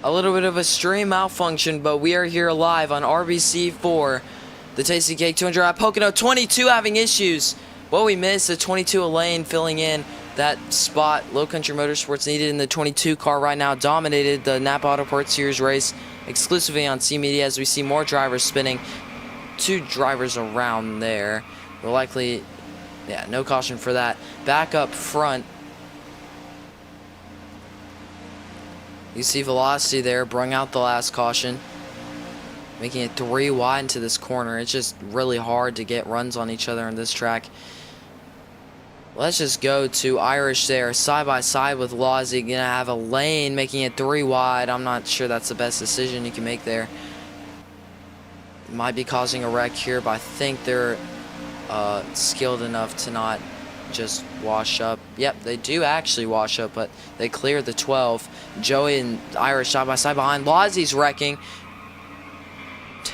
a little bit of a stream malfunction, but we are here live on RBC for the Tastykake 200 at Pocono. 22 having issues. What we missed, the 22 Elaine filling in that spot Low Country Motorsports needed in the 22 car right now. Dominated the Napa Auto Parts Series race exclusively on C Media as we see more drivers spinning. 2 drivers around there. We're likely, yeah, no caution for that. Back up front, you see Velocity there, bring out the last caution, making it 3 wide into this corner. It's just really hard to get runs on each other on this track. Let's just go to Irish there, side by side with Lawsy. Gonna have a lane, making it 3 wide. I'm not sure that's the best decision you can make there. Might be causing a wreck here, but I think they're skilled enough to not just wash up. Yep, they do actually wash up, but they clear the 12. Joey and Irish side by side behind. Lawsy's wrecking.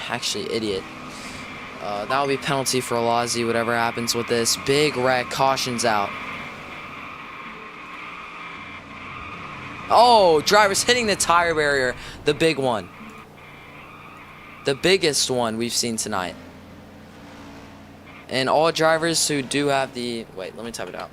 Actually, idiot. That will be penalty for Lawsy, whatever happens with this. Big wreck, caution's out. Oh, driver's hitting the tire barrier. The big one. The biggest one we've seen tonight. And all drivers who do have the... Wait, let me type it out.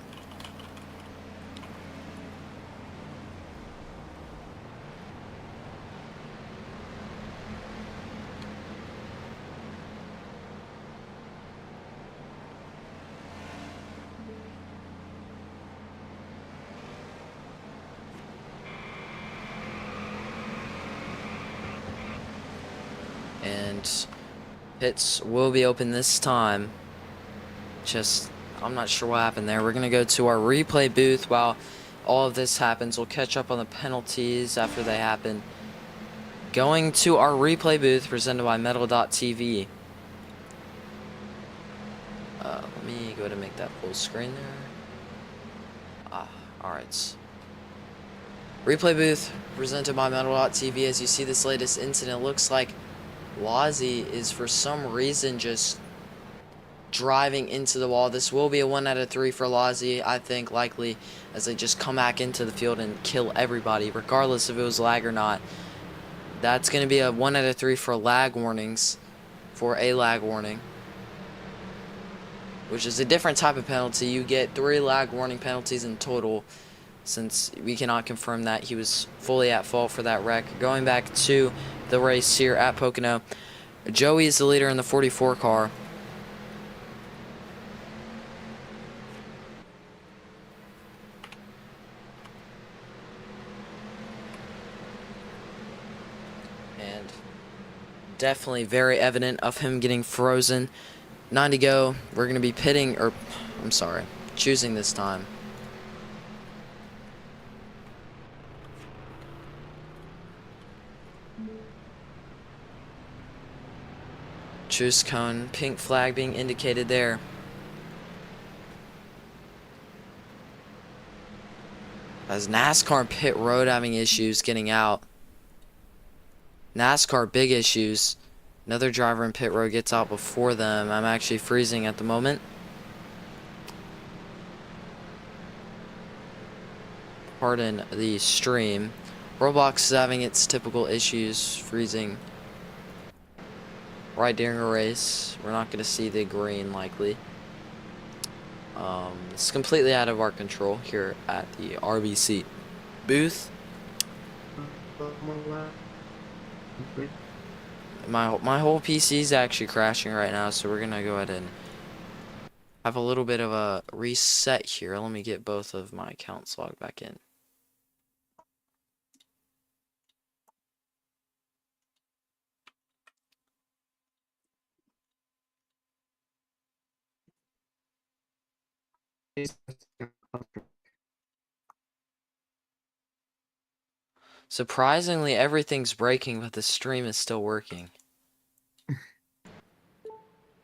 And pits will be open this time. Just, I'm not sure what happened there. We're going to go to our replay booth while all of this happens. We'll catch up on the penalties after they happen. Going to our replay booth presented by Metal.tv. Let me go ahead and make that full screen there. Alright. Replay booth presented by Metal.tv. As you see this latest incident, looks like Lawsy is for some reason just driving into the wall. This will be a 1 out of 3 for Lawsy, I think, likely, as they just come back into the field and kill everybody, regardless if it was lag or not. That's going to be a 1 out of 3 for lag warnings, for a lag warning, which is a different type of penalty. You get 3 lag warning penalties in total, since we cannot confirm that he was fully at fault for that wreck. Going back to the race here at Pocono, Joey is the leader in the 44 car. And definitely very evident of him getting frozen. 9 to go. We're going to be pitting, or I'm sorry, choosing this time. Choose cone, pink flag being indicated there. As NASCAR pit road having issues getting out. NASCAR big issues. Another driver in pit road gets out before them. I'm actually freezing at the moment. Pardon the stream. Roblox is having its typical issues, freezing right during a race. We're not going to see the green likely. It's completely out of our control here at the RBC booth. My whole PC is actually crashing right now, so we're going to go ahead and have a little bit of a reset here. Let me get both of my accounts logged back in. Surprisingly, everything's breaking, but the stream is still working.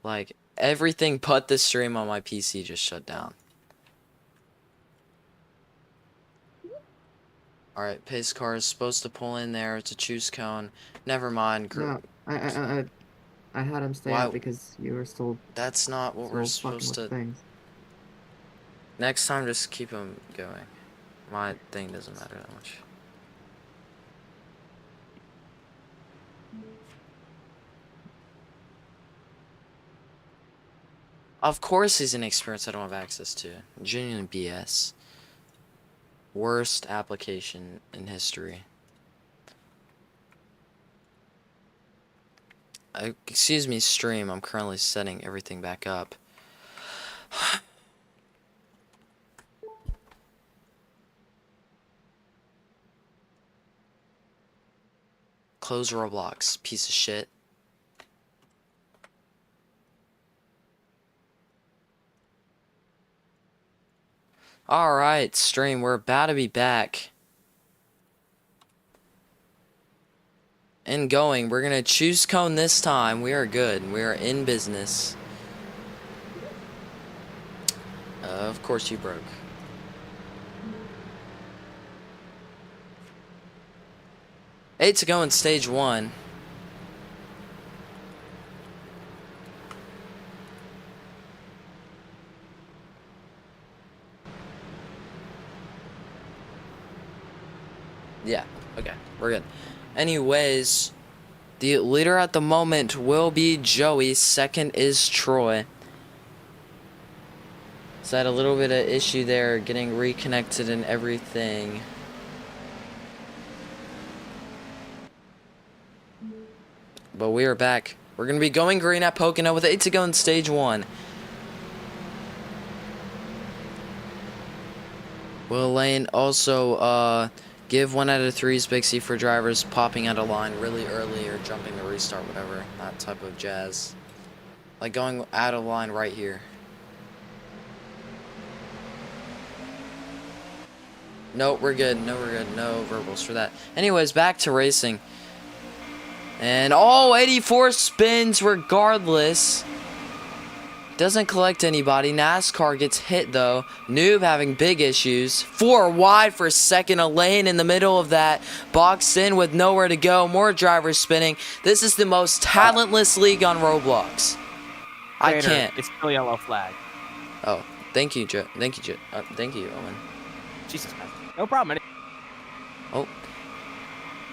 Like, everything but the stream on my PC just shut down. Alright, pace car is supposed to pull in there to choose cone. Never mind. No, I had him stay out because you were still. That's not what we're supposed to. Things. Next time, just keep him going. My thing doesn't matter that much. Of course he's an experience I don't have access to. Genuine BS. Worst application in history. Excuse me, stream. I'm currently setting everything back up. Close Roblox, piece of shit. Alright, stream, we're about to be back. And going, we're gonna choose cone this time. We are good. We are in business. Of course you broke. Eight to go in stage 1. Yeah, okay, we're good. Anyways, the leader at the moment will be Joey. Second is Troy. So I had a little bit of issue there getting reconnected and everything. But we are back. We're going to be going green at Pocono with 8 to go in stage 1. Will Lane also give 1 out of 3's Big C for drivers popping out of line really early or jumping the restart, whatever. That type of jazz. Like going out of line right here. No, we're good. No, we're good. No verbals for that. Anyways, back to racing. And 84 spins regardless. Doesn't collect anybody. NASCAR gets hit though. Noob having big issues. 4 wide for second. A lane in the middle of that. Boxed in with nowhere to go. More drivers spinning. This is the most talentless league on Roblox. I can't. It's still yellow flag. Oh, thank you, Joe. Thank you, Joe. Thank you, Owen. Jesus Christ. No problem. Oh.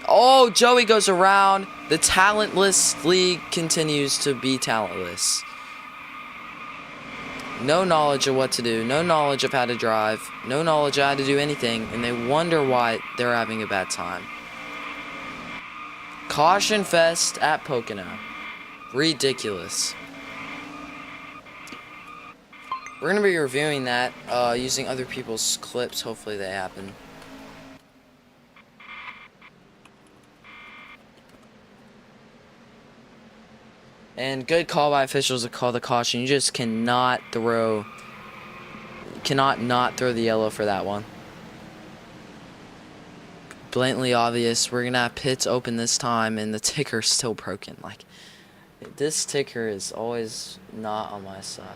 Oh, Joey goes around. The talentless league continues to be talentless. No knowledge of what to do. No knowledge of how to drive. No knowledge of how to do anything. And they wonder why they're having a bad time. Caution fest at Pocono. Ridiculous. We're going to be reviewing that using other people's clips. Hopefully they happen. And good call by officials to call the caution. You just cannot throw... Cannot not throw the yellow for that one. Blatantly obvious. We're going to have pits open this time and the ticker's still broken. Like, this ticker is always not on my side.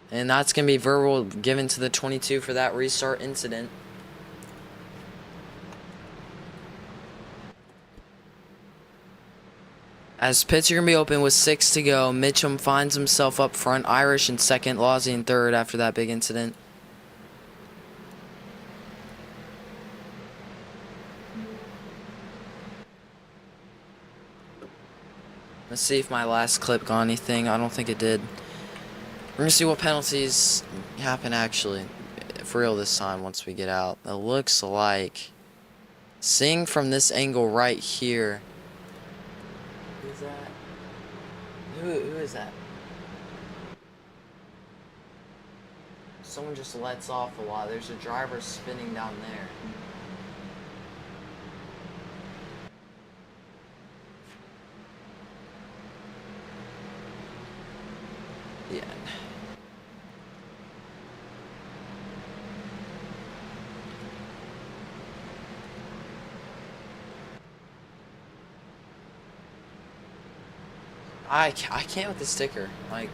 And that's going to be verbal given to the 22 for that restart incident. As pits are going to be open with 6 to go, Mitchum finds himself up front. Irish in second, Lawsy in third after that big incident. Let's see if my last clip got anything. I don't think it did. We're going to see what penalties happen actually. For real this time once we get out. It looks like... Seeing from this angle right here... Who's that? Who is that? Someone just lets off a lot. There's a driver spinning down there. Yeah. I can't with the sticker. Like,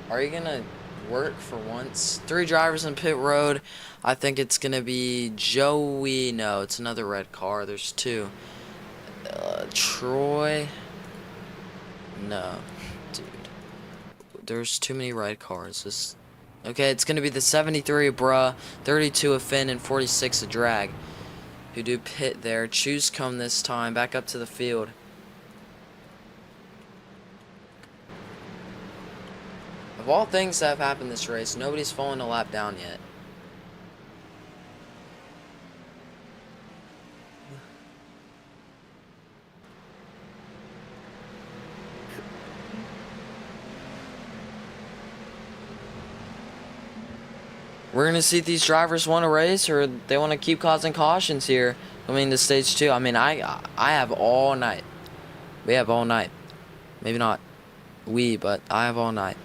are you gonna work for once? 3 drivers in pit road. I think it's gonna be Joey. No, it's another red car. There's 2. Troy. No, dude. There's too many red cars. Okay, it's gonna be the 73 of Bruh, 32 of Finn, and 46 of Drag. who do pit there. Choose cone this time, back up to the field. Of all things that have happened this race, nobody's fallen a lap down yet. We're going to see if these drivers want to race or they want to keep causing cautions here coming to stage 2. I mean, I have all night. We have all night. Maybe not we, but I have all night.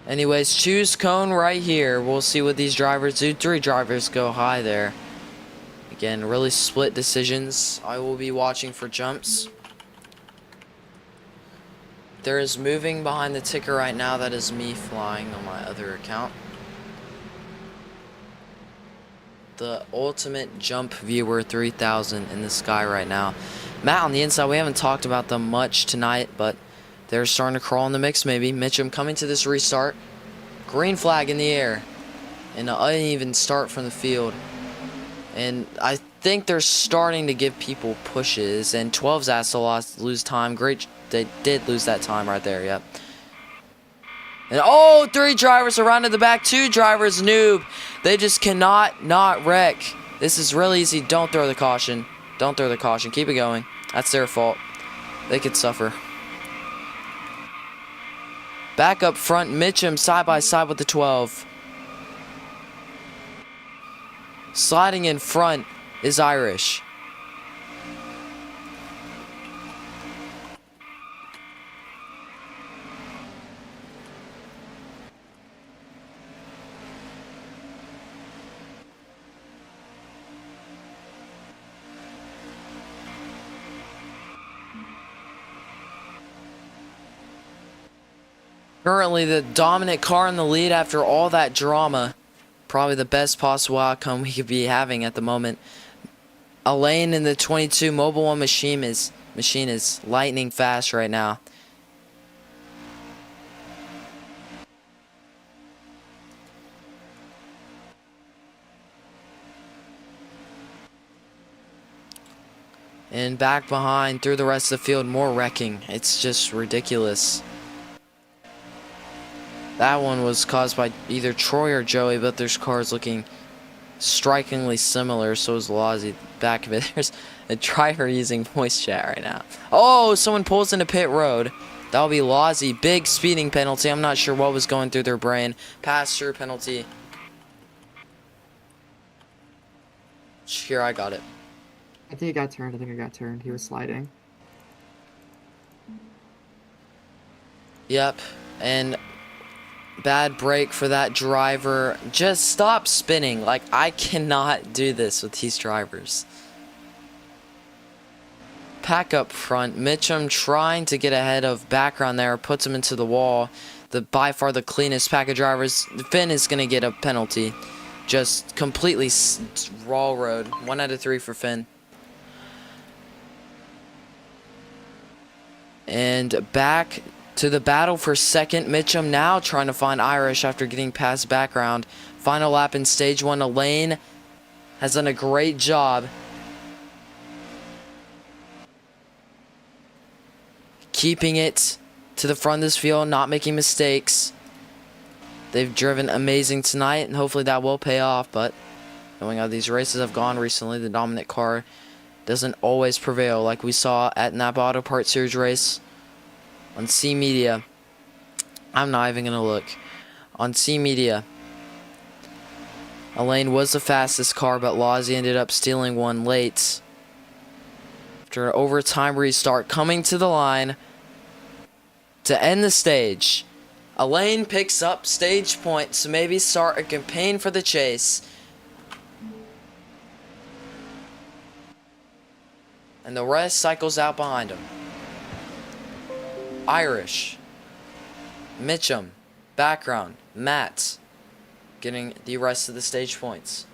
Anyways, choose cone right here. We'll see what these drivers do. 3 drivers go high there. Again, really split decisions. I will be watching for jumps. There is moving behind the ticker right now. That is me flying on my other account. The ultimate jump viewer 3000 in the sky right now. Matt on the inside, we haven't talked about them much tonight, but they're starting to crawl in the mix maybe. Mitchum coming to this restart. Green flag in the air. And an uneven start from the field. And I think they're starting to give people pushes. And 12's asked to lose time. Great. They did lose that time right there. Yep. And oh, 3 drivers around to the back. 2 drivers noob. They just cannot not wreck. This is really easy. Don't throw the caution. Don't throw the caution. Keep it going. That's their fault. They could suffer. Back up front, Mitchum side by side with the 12. Sliding in front is Irish. Currently the dominant car in the lead after all that drama. Probably the best possible outcome we could be having at the moment. Elaine in the 22 Mobile One machine is lightning fast right now. And back behind through the rest of the field, more wrecking. It's just ridiculous. That one was caused by either Troy or Joey, but there's cars looking strikingly similar. So is Lozzie. Back of it, there's a driver using voice chat right now. Oh, someone pulls into pit road. That'll be Lozzie. Big speeding penalty. I'm not sure what was going through their brain. Pass-through penalty. Here, I got it. I think I got turned. He was sliding. Yep. And bad break for that driver. Just stop spinning. Like, I cannot do this with these drivers. Pack up front. Mitchum trying to get ahead of background there. Puts him into the wall. By far the cleanest pack of drivers. Finn is going to get a penalty. Just completely raw road. 1 out of 3 for Finn. And back to the battle for second. Mitchum now trying to find Irish after getting past background. Final lap in stage 1. Elaine has done a great job keeping it to the front of this field, not making mistakes. They've driven amazing tonight, and hopefully that will pay off. But knowing how these races have gone recently, the dominant car doesn't always prevail, like we saw at Napa Auto Parts Series race on C Media. I'm not even gonna look. On C Media, Elaine was the fastest car, but Lozzie ended up stealing one late. After an overtime restart, coming to the line to end the stage. Elaine picks up stage points to maybe start a campaign for the chase. And the rest cycles out behind him. Irish, Mitchum, background, Matt, getting the rest of the stage points.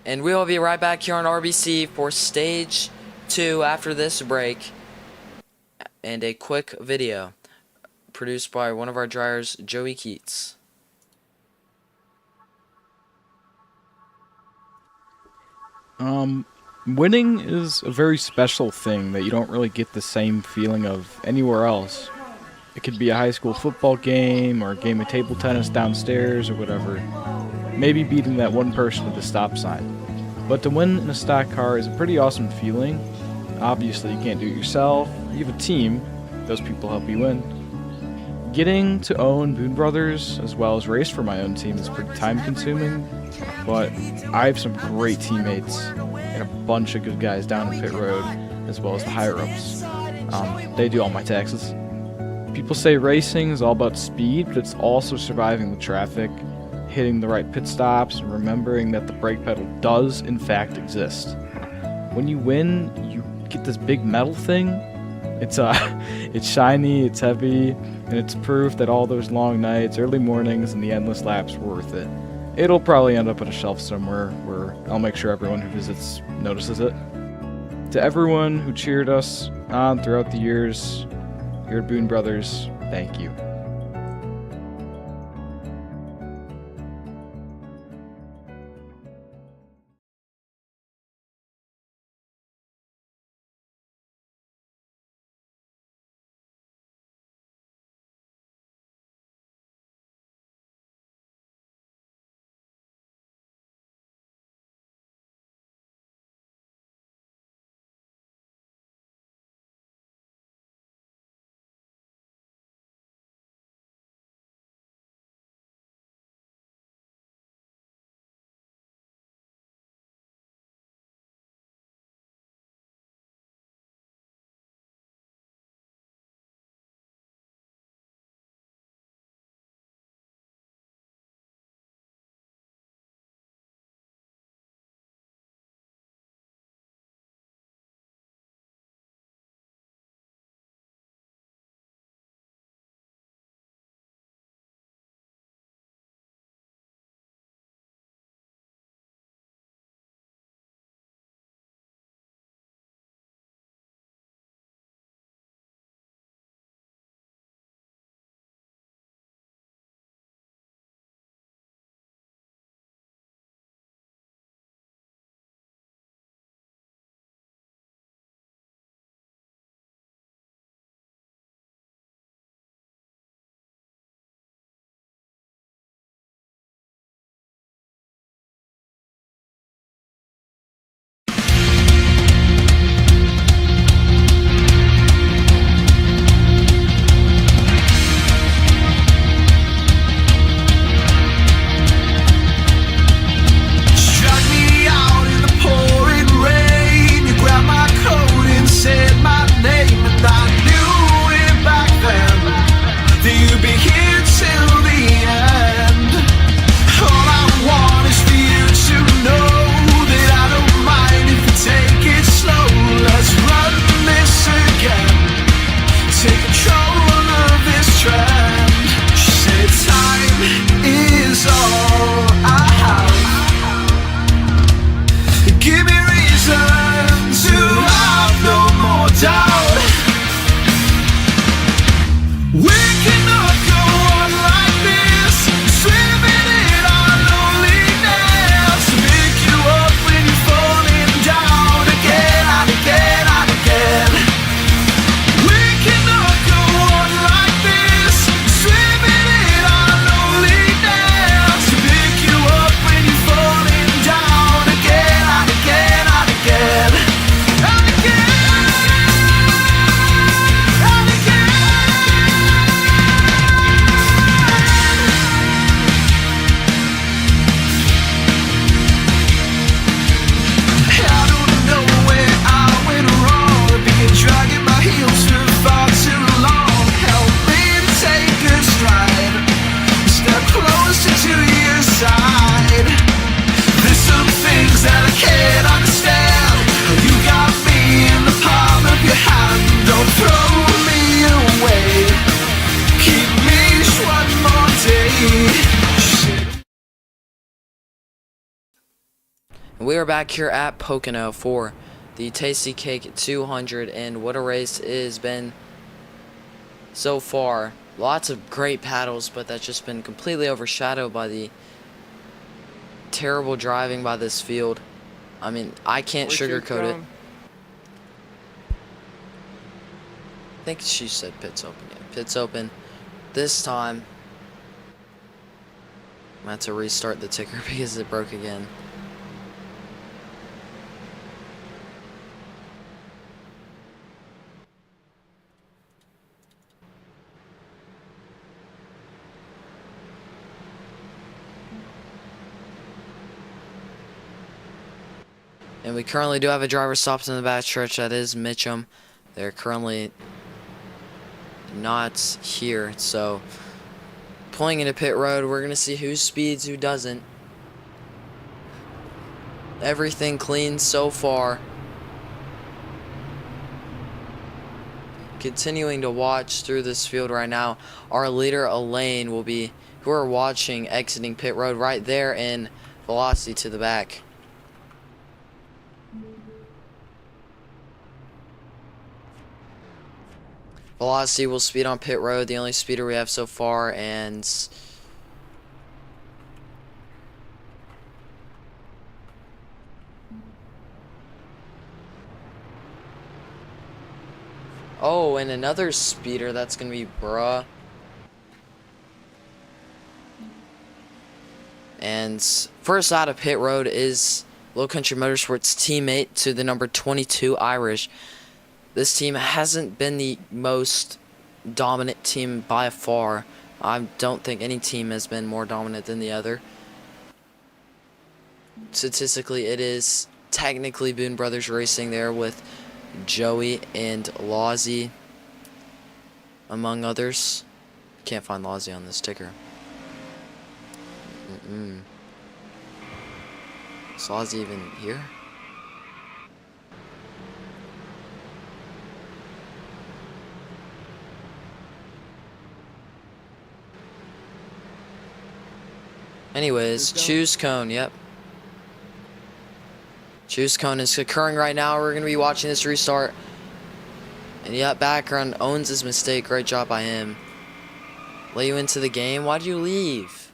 And we will be right back here on RBC for stage 2 after this break. And a quick video produced by one of our drivers, Joey Keats. Winning is a very special thing that you don't really get the same feeling of anywhere else. It could be a high school football game or a game of table tennis downstairs or whatever. Maybe beating that one person at the stop sign. But to win in a stock car is a pretty awesome feeling. Obviously, you can't do it yourself. You have a team. Those people help you win. Getting to own Boone Brothers as well as race for my own team is pretty time consuming, but I have some great teammates and a bunch of good guys down in pit road as well as the higher ups. They do all my taxes. People say racing is all about speed, but it's also surviving the traffic, hitting the right pit stops, and remembering that the brake pedal does in fact exist. When you win, you get this big metal thing. It's shiny, it's heavy, and it's proof that all those long nights, early mornings, and the endless laps were worth it. It'll probably end up on a shelf somewhere where I'll make sure everyone who visits notices it. To everyone who cheered us on throughout the years, here at Boone Brothers, thank you. We are back here at Pocono for the Tastykake 200, and what a race it has been so far. Lots of great paddles, but that's just been completely overshadowed by the terrible driving by this field. I mean, I can't sugarcoat it. I think she said pits open. Yeah, pits open. This time, I'm gonna have to restart the ticker because it broke again. And we currently do have a driver stopped in the backstretch. That is Mitchum. They're currently not here. So, pulling into pit road, we're going to see who speeds, who doesn't. Everything clean so far. Continuing to watch through this field right now. Our leader, Elaine, will be, who are watching, exiting pit road right there in velocity to the back. Velocity will speed on pit road, the only speeder we have so far, and oh, and another speeder, that's gonna be Bruh. And first out of pit road is Low Country Motorsports teammate to the number 22 Irish. This team hasn't been the most dominant team by far. I don't think any team has been more dominant than the other. Statistically, it is technically Boone Brothers Racing there with Joey and Lozzie, among others. Can't find Lozzie on this ticker. Is Lozzie even here? Anyways, choose cone, yep. Choose cone is occurring right now. We're going to be watching this restart. And yep, background owns his mistake. Great job by him. Let you into the game? Why'd you leave?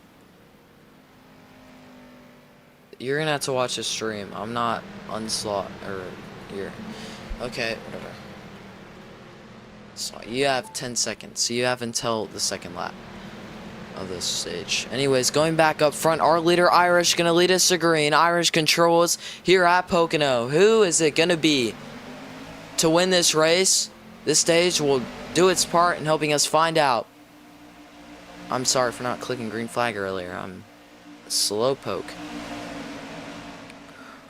You're going to have to watch the stream. I'm not unslot or here. Okay, whatever. So you have 10 seconds. So you have until the second lap of this stage. Anyways, going back up front, our leader Irish gonna lead us to green. Irish controls here at Pocono. Who is it gonna be to win this race? This stage will do its part in helping us find out. I'm sorry for not clicking green flag earlier. I'm a slowpoke.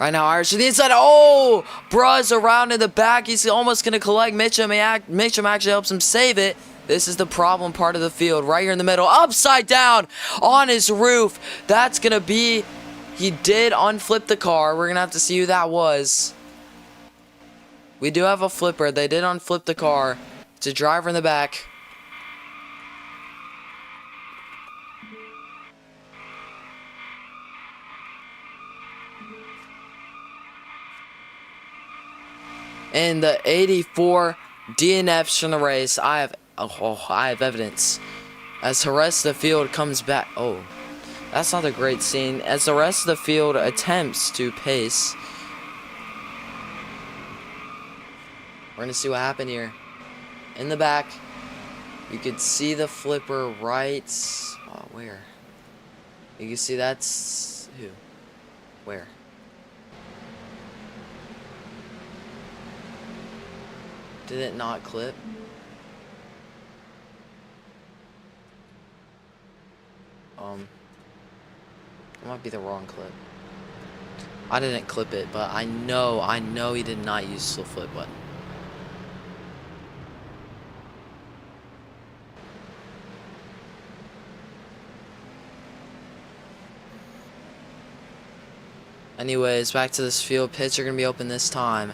Right now, Irish to the inside. Oh! Bruh's around in the back. He's almost gonna collect Mitchum. Mitchum actually helps him save it. This is the problem part of the field, right here in the middle. Upside down on his roof. That's going to be... He did unflip the car. We're going to have to see who that was. We do have a flipper. They did unflip the car. It's a driver in the back. And the 84 DNFs from the race. I have evidence. As the rest of the field comes back. Oh, that's not a great scene. As the rest of the field attempts to pace. We're going to see what happened here. In the back, you could see the flipper right. Oh, where? You can see that's... Who? Where? Did it not clip? It might be the wrong clip. I didn't clip it, but I know he did not use the flip button. Anyways, back to this field. Pits are going to be open this time.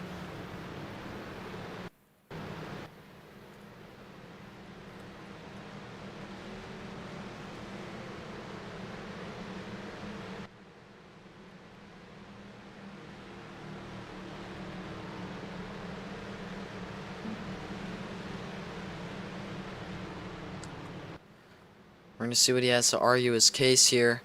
going to see what he has to argue his case here.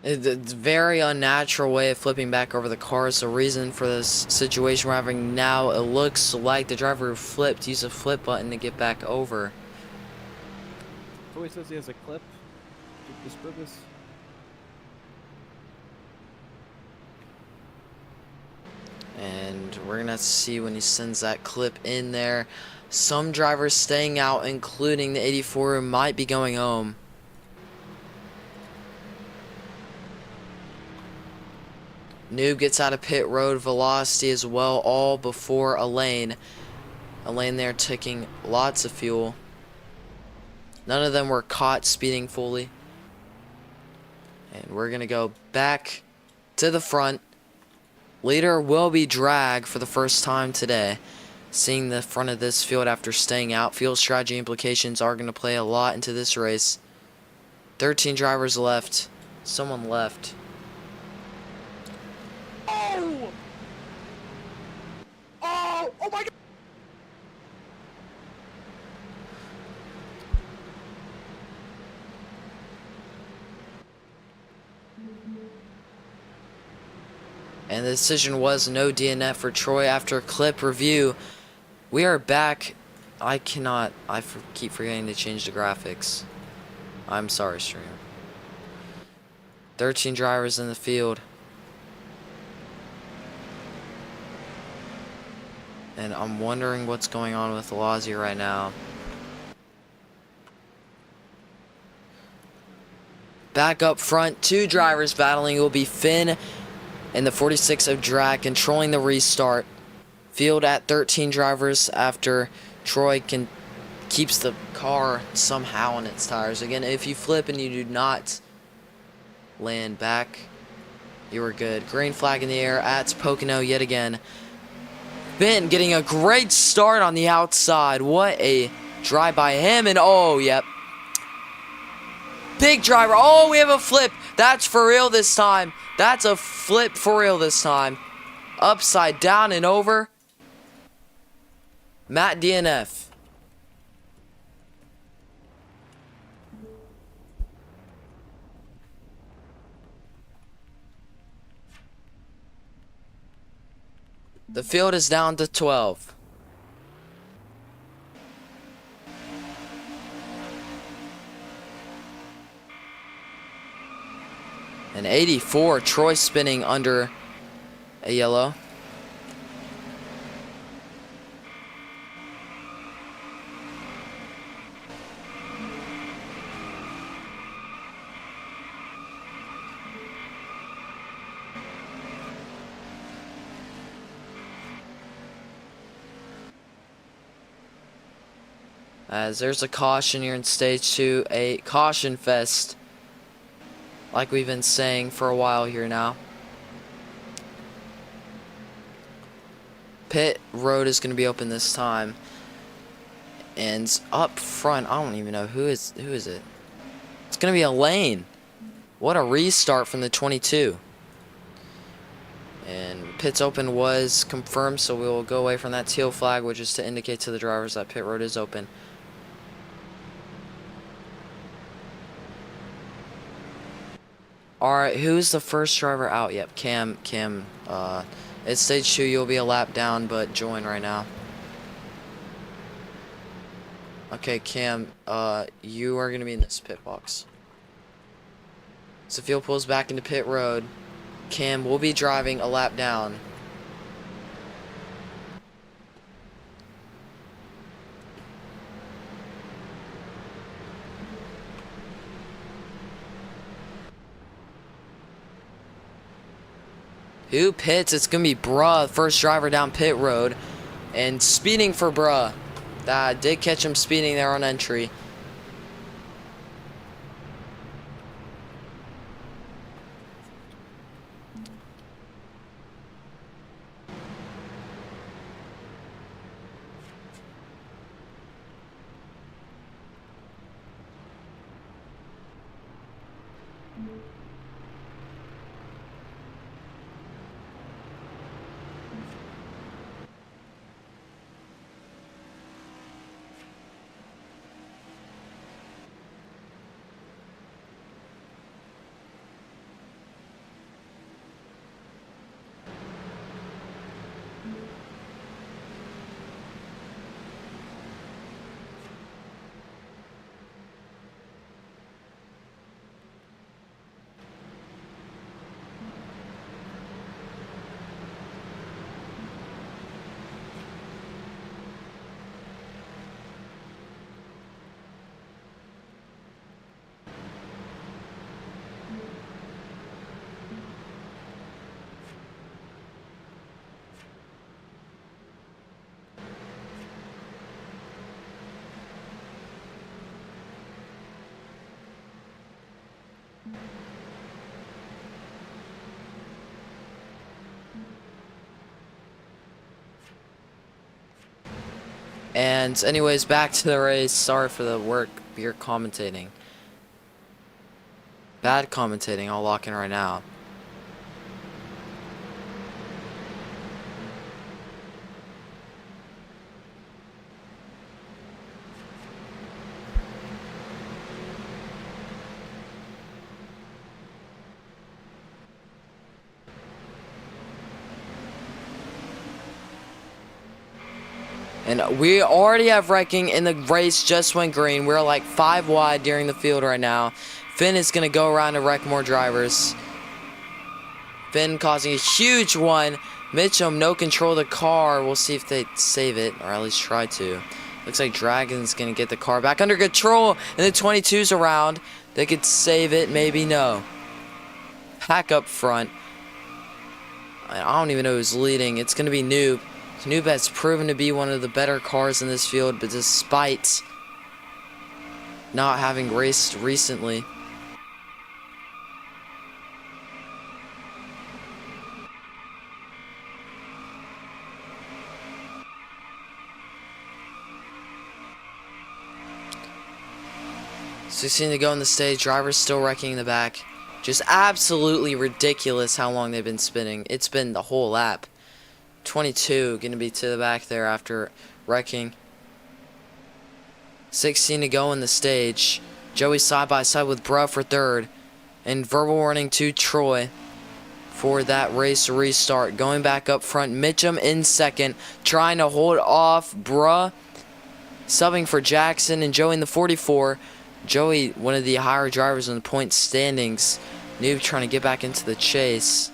It's a very unnatural way of flipping back over the car. It's the reason for this situation we're having now. It looks like the driver who flipped used a flip button to get back over. Toy says he has a clip to this purpose. And we're gonna have to see when he sends that clip in there. Some drivers staying out, including the 84, who might be going home. Noob gets out of pit road, Velocity as well, all before Elaine. Elaine there taking lots of fuel. None of them were caught speeding fully. And we're going to go back to the front. Leader will be Drag for the first time today. Seeing the front of this field after staying out. Field strategy implications are going to play a lot into this race. 13 drivers left. Someone left. Oh! Oh! Oh my God! And the decision was no DNF for Troy after clip review. We are back. I keep forgetting to change the graphics. I'm sorry, streamer. 13 drivers in the field. And I'm wondering what's going on with Lazio right now. Back up front, 2 drivers battling. It will be Finn and the 46 of Drag controlling the restart. Field at 13 drivers after Troy keeps the car somehow on its tires. Again, if you flip and you do not land back, you are good. Green flag in the air at Pocono yet again. Finn getting a great start on the outside. What a drive by him. And oh, yep. Big driver. Oh, we have a flip. That's for real this time. That's a flip for real this time. Upside down and over. Matt DNF. The field is down to 12. And 84, Troy spinning under a yellow. As there's a caution here in stage 2, a caution fest, like we've been saying for a while here now. Pit road is going to be open this time, and up front, I don't even know who is it. It's going to be Elaine. What a restart from the 22. And pits open was confirmed, so we will go away from that teal flag, which is to indicate to the drivers that pit road is open. Alright, who's the first driver out? Yep, Cam, it's stage 2, you'll be a lap down, but join right now. Okay, Cam, you are going to be in this pit box. So field pulls back into pit road. Cam will be driving a lap down. Who pits? It's going to be Bruh, first driver down pit road. And speeding for Bruh. Did catch him speeding there on entry. And anyways, back to the race. Sorry for the work. You're commentating. Bad commentating. I'll lock in right now. And we already have wrecking, and the race just went green. We're like 5 wide during the field right now. Finn is going to go around and wreck more drivers. Finn causing a huge one. Mitchum, no control of the car. We'll see if they save it, or at least try to. Looks like Dragon's going to get the car back under control, and the 22's around. They could save it, maybe no. Pack up front. I don't even know who's leading. It's going to be Noob. Noob has proven to be one of the better cars in this field, but despite not having raced recently. $16 to go on the stage. Drivers still wrecking in the back. Just absolutely ridiculous how long they've been spinning. It's been the whole lap. 22 going to be to the back there after wrecking. 16 to go in the stage. Joey side by side with Bruh for third. And verbal warning to Troy for that race restart. Going back up front. Mitchum in second. Trying to hold off Bruh. Subbing for Jackson and Joey in the 44. Joey, one of the higher drivers in the point standings. Noob trying to get back into the chase.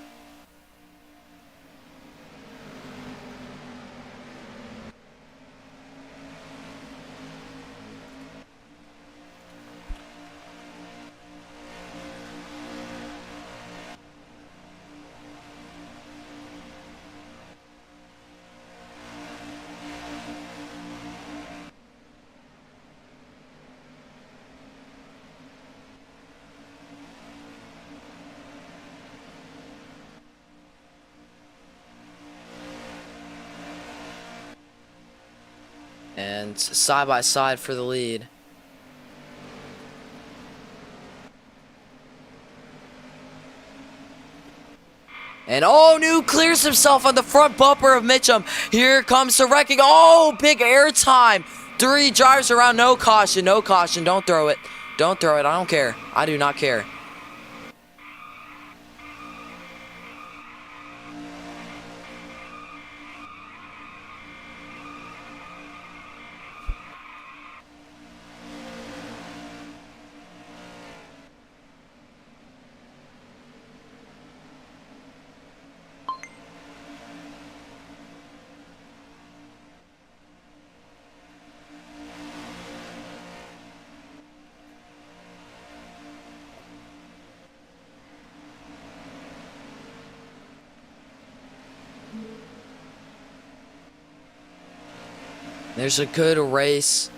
And side by side for the lead. And oh, Noob clears himself on the front bumper of Mitchum. Here comes the wrecking. Oh, big air time. 3 drivers around. No caution. No caution. Don't throw it. Don't throw it. I don't care. I do not care. There's a good race.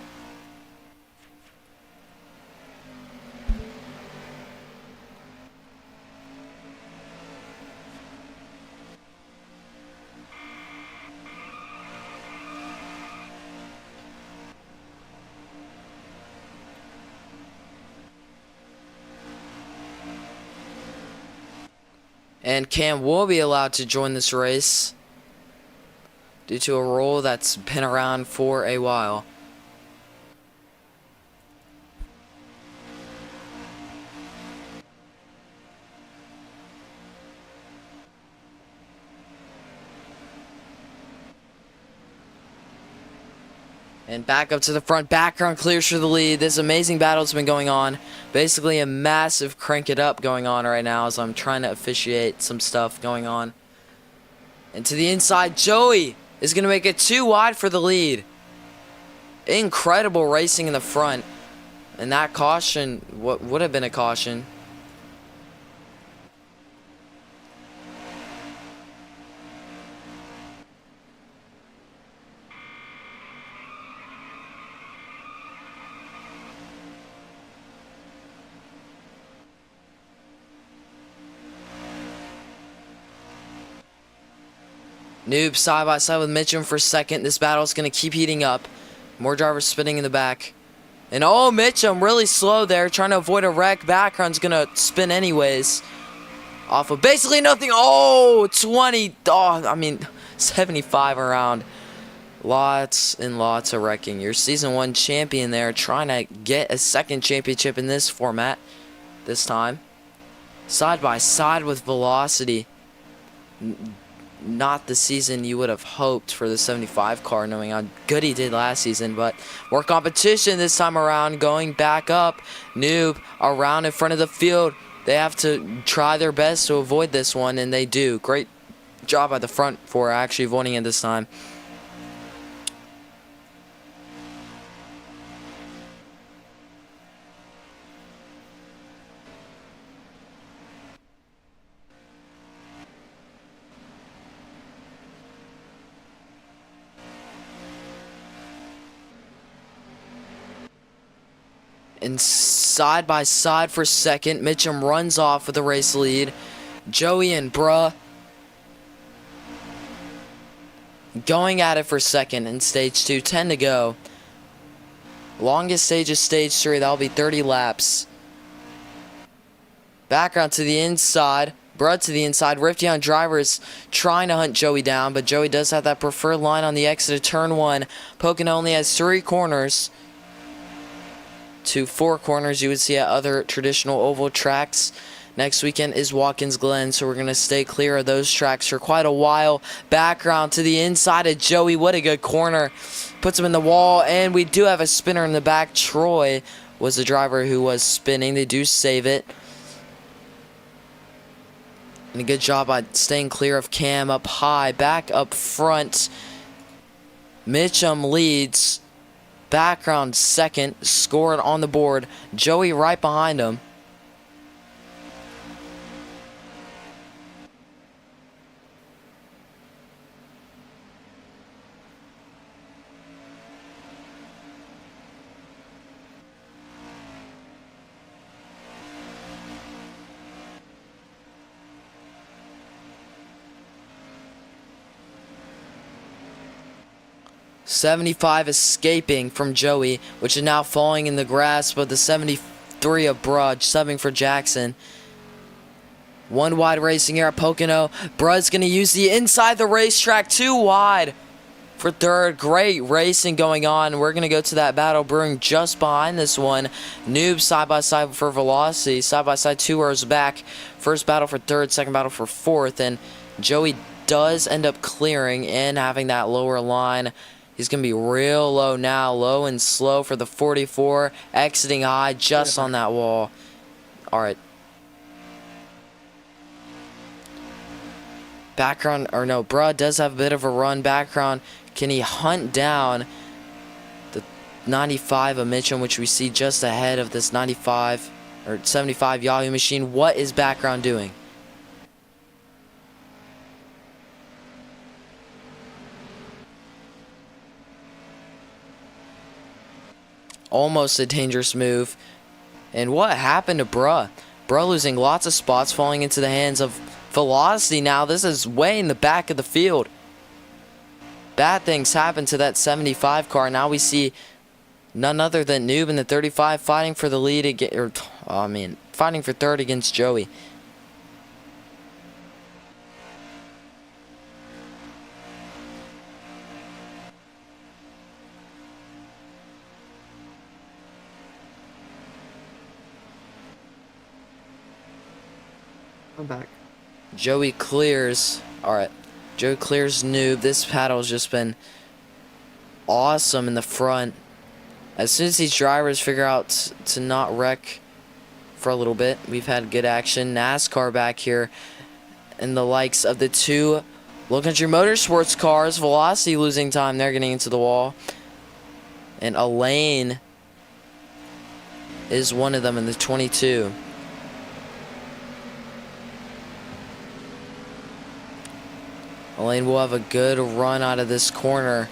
And Cam will be allowed to join this race due to a rule that's been around for a while. And back up to the front. Background clears for the lead. This amazing battle's been going on. Basically a massive crank it up going on right now as I'm trying to officiate some stuff going on. And to the inside, Joey is going to make it too wide for the lead. Incredible racing in the front. And that caution, what would have been a caution. Noob side by side with Mitchum for second. This battle is going to keep heating up. More drivers spinning in the back. And oh, Mitchum really slow there, trying to avoid a wreck. Background's going to spin anyways. Off of basically nothing. Oh, 20. Oh, I mean, 75 around. Lots and lots of wrecking. Your Season 1 champion there, trying to get a second championship in this format this time. Side by side with Velocity. Not the season you would have hoped for the 75 car, knowing how good he did last season, but more competition this time around. Going back up, Noob around in front of the field. They have to try their best to avoid this one, and they do. Great job at the front for actually avoiding it this time. And side by side for second, Mitchum runs off with the race lead. Joey and Bruh going at it for second in stage 2. 10 to go. Longest stage is stage 3. That'll be 30 laps. Background to the inside. Bruh to the inside. Rifty drivers trying to hunt Joey down, but Joey does have that preferred line on the exit of turn 1. Pocono only has 3 corners to 4 corners you would see at other traditional oval tracks. Next weekend is Watkins Glen, so we're going to stay clear of those tracks for quite a while. Background to the inside of Joey. What a good corner. Puts him in the wall, and we do have a spinner in the back. Troy was the driver who was spinning. They do save it. And a good job by staying clear of Cam up high. Back up front, Mitchum leads. Background second, scored on the board. Joey right behind him. .75 escaping from Joey, which is now falling in the grasp of the 73 of Bruh, subbing for Jackson. One wide racing here at Pocono. Bruh's going to use the inside the racetrack. 2 wide for third. Great racing going on. We're going to go to that battle brewing just behind this one. Noob side by side for Velocity. Side by side 2 rows back. First battle for third, second battle for fourth. And Joey does end up clearing and having that lower line. He's going to be real low now. Low and slow for the 44. Exiting high just on that wall. Alright. Background, or no, Bruh does have a bit of a run. Background, can he hunt down the 95 of Mitchum, which we see just ahead of this 95 or 75 Yahoo machine? What is Background doing? Almost a dangerous move. And what happened to Bruh? Bruh losing lots of spots, falling into the hands of Velocity now. This is way in the back of the field. Bad things happen to that 75 car. Now we see none other than Noob in the 35 fighting for the lead again, fighting for third against Joey. I'm back. Joey clears. Alright. Joey clears Noob. This battle's just been awesome in the front. As soon as these drivers figure out to not wreck for a little bit, we've had good action. NASCAR back here. And the likes of the two Low Country Motorsports cars. Velocity losing time. They're getting into the wall. And Elaine is one of them in the 22. Elaine will have a good run out of this corner.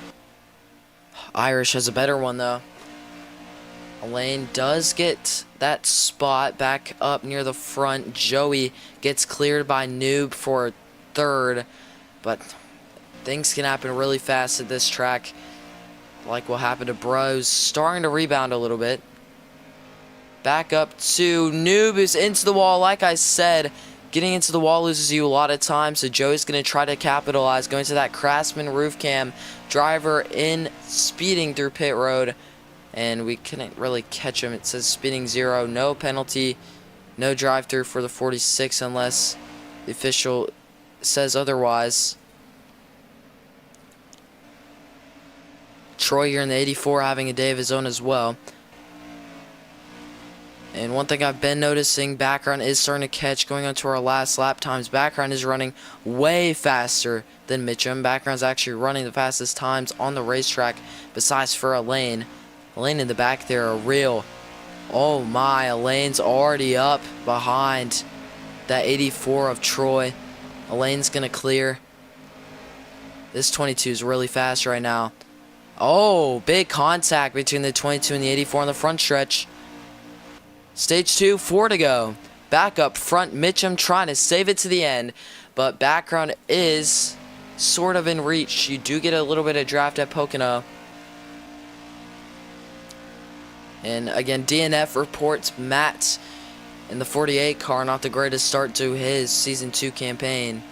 Irish has a better one though. Elaine does get that spot back up near the front. Joey gets cleared by Noob for third. But things can happen really fast at this track. Like what happened to Bros. Starting to rebound a little bit. Back up to Noob, who's into the wall. Like I said, getting into the wall loses you a lot of time. So Joey's going to try to capitalize. Going to that Craftsman roof cam. Driver in speeding through pit road. And we couldn't really catch him. It says speeding 0. No penalty. No drive through for the 46 unless the official says otherwise. Troy here in the 84 having a day of his own as well. And one thing I've been noticing, background is starting to catch. Going on to our last lap times, background is running way faster than Mitchum. Background's actually running the fastest times on the racetrack besides for Elaine. Elaine in the back there, a real, oh my, Elaine's already up behind that 84 of Troy. Elaine's gonna clear. This 22 is really fast right now. Oh, big contact between the 22 and the 84 on the front stretch. Stage 2, 4 to go. Back up front, Mitchum trying to save it to the end. But background is sort of in reach. You do get a little bit of draft at Pocono. And again, DNF reports Matt in the 48 car, not the greatest start to his Season 2 campaign.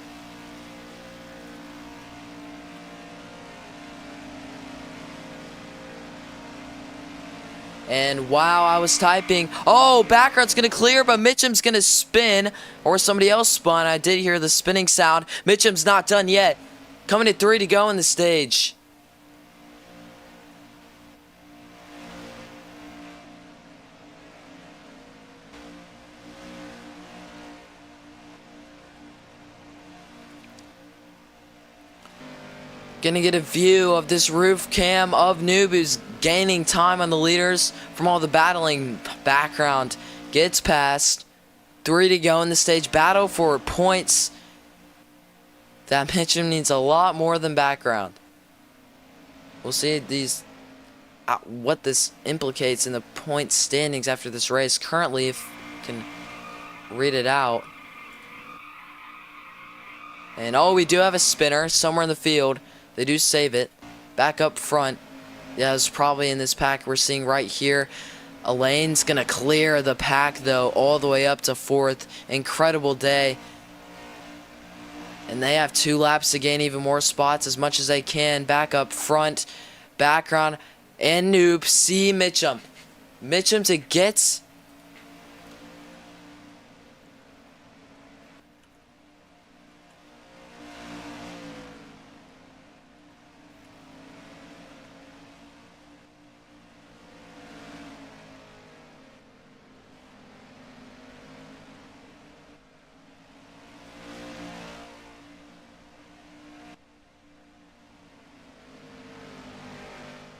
And wow, I was typing. Oh, background's going to clear, but Mitchum's going to spin. Or somebody else spun. I did hear the spinning sound. Mitchum's not done yet. Coming to 3 to go in the stage. Gonna get a view of this roof cam of Noob, who's gaining time on the leaders from all the battling. Background gets past. 3 to go in the stage. Battle for points. That Mitchum needs a lot more than background. We'll see these what this implicates in the point standings after this race. Currently, if you can read it out. And oh, we do have a spinner somewhere in the field. They do save it. Back up front. Yeah, it's probably in this pack we're seeing right here. Elaine's going to clear the pack, though, all the way up to 4th. Incredible day. And they have 2 laps to gain even more spots as much as they can. Back up front. Background. And Noob. See Mitchum. Mitchum to get...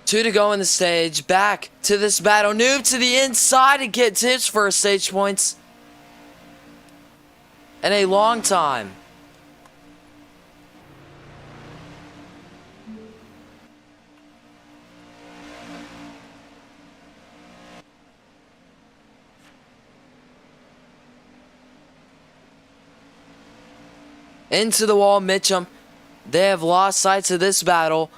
Two to go in the stage. Back to this battle. Noob to the inside to get his first stage points in a long time. Into the wall, Mitchum. They have lost sight of this battle.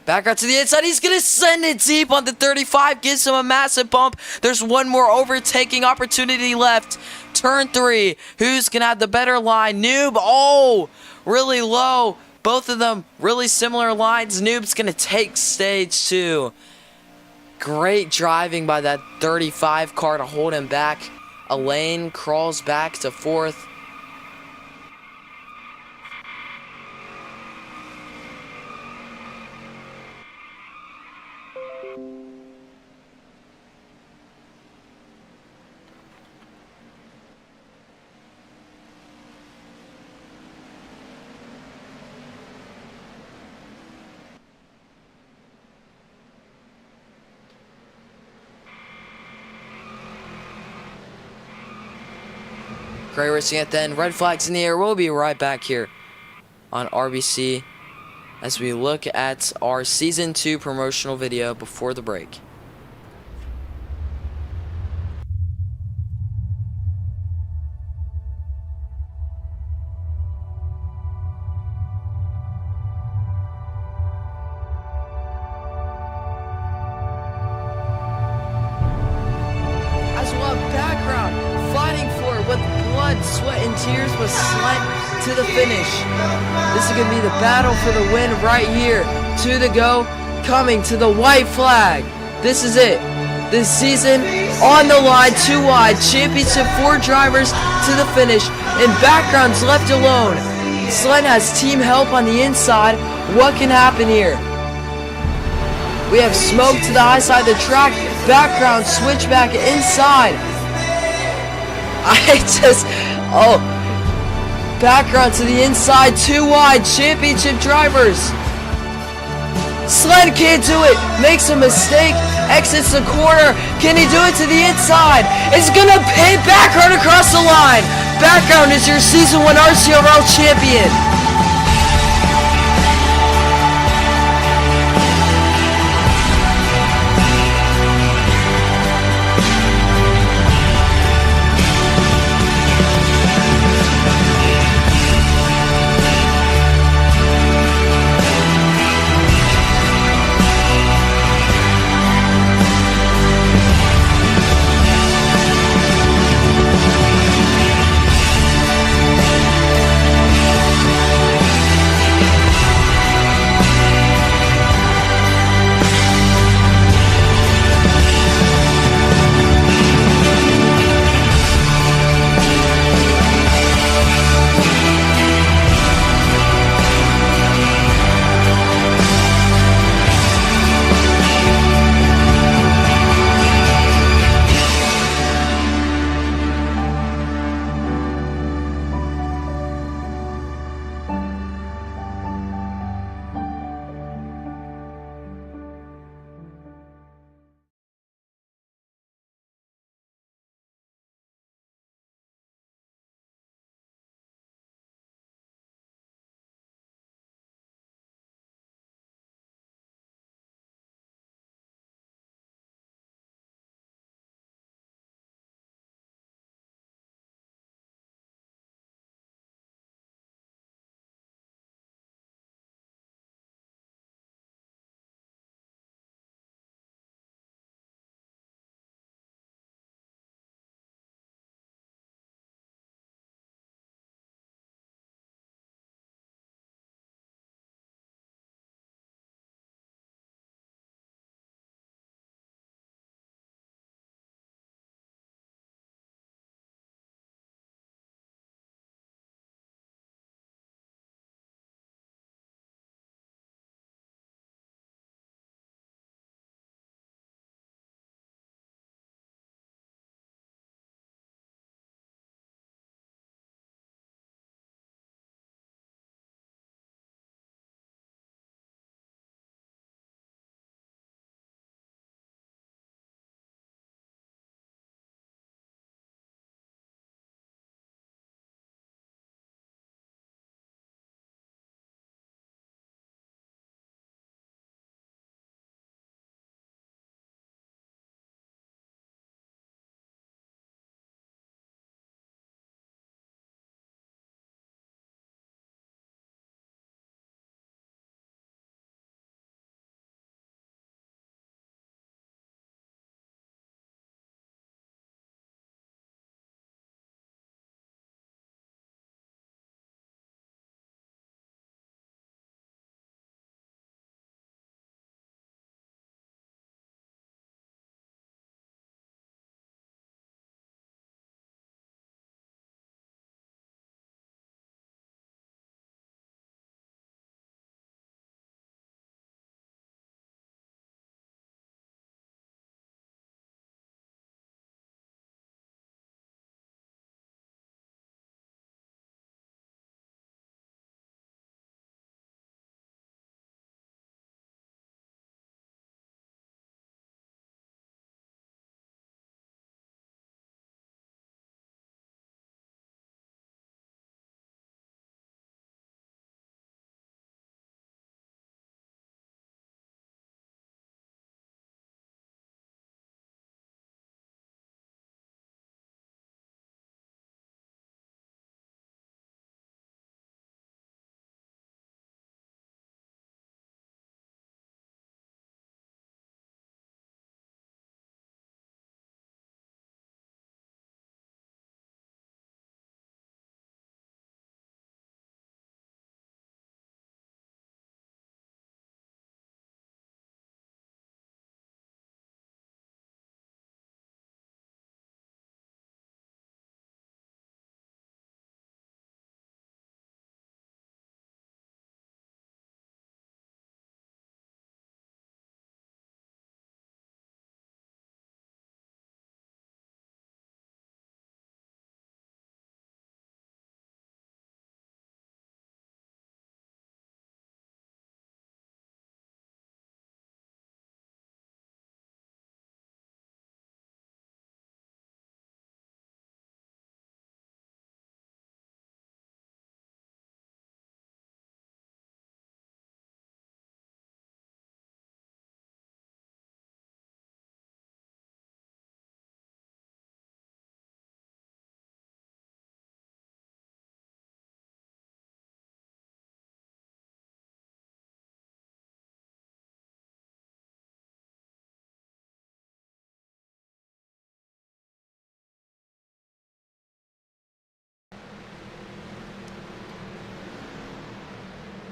Back out to the inside. He's going to send it deep on the 35. Gives him a massive bump. There's one more overtaking opportunity left. Turn 3. Who's going to have the better line? Noob. Oh, really low. Both of them really similar lines. Noob's going to take stage 2. Great driving by that 35 car to hold him back. Elaine crawls back to 4th. Great racing at the end. Red flags in the air. We'll be right back here on RBC as we look at our Season 2 promotional video before the break. As well, background fighting for it with blood, sweat, and tears was sent to the finish. This is going to be the battle for the win right here. 2 to go, coming to the white flag. This is it. This season on the line, 2 wide. Championship 4 drivers to the finish. And background's left alone. Sled has team help on the inside. What can happen here? We have smoke to the high side of the track. Background switch back inside. Background to the inside, 2 wide, championship drivers. Sled can't do it, makes a mistake, exits the corner. Can he do it to the inside? It's gonna pit background across the line. Background is your season 1 RCRL champion.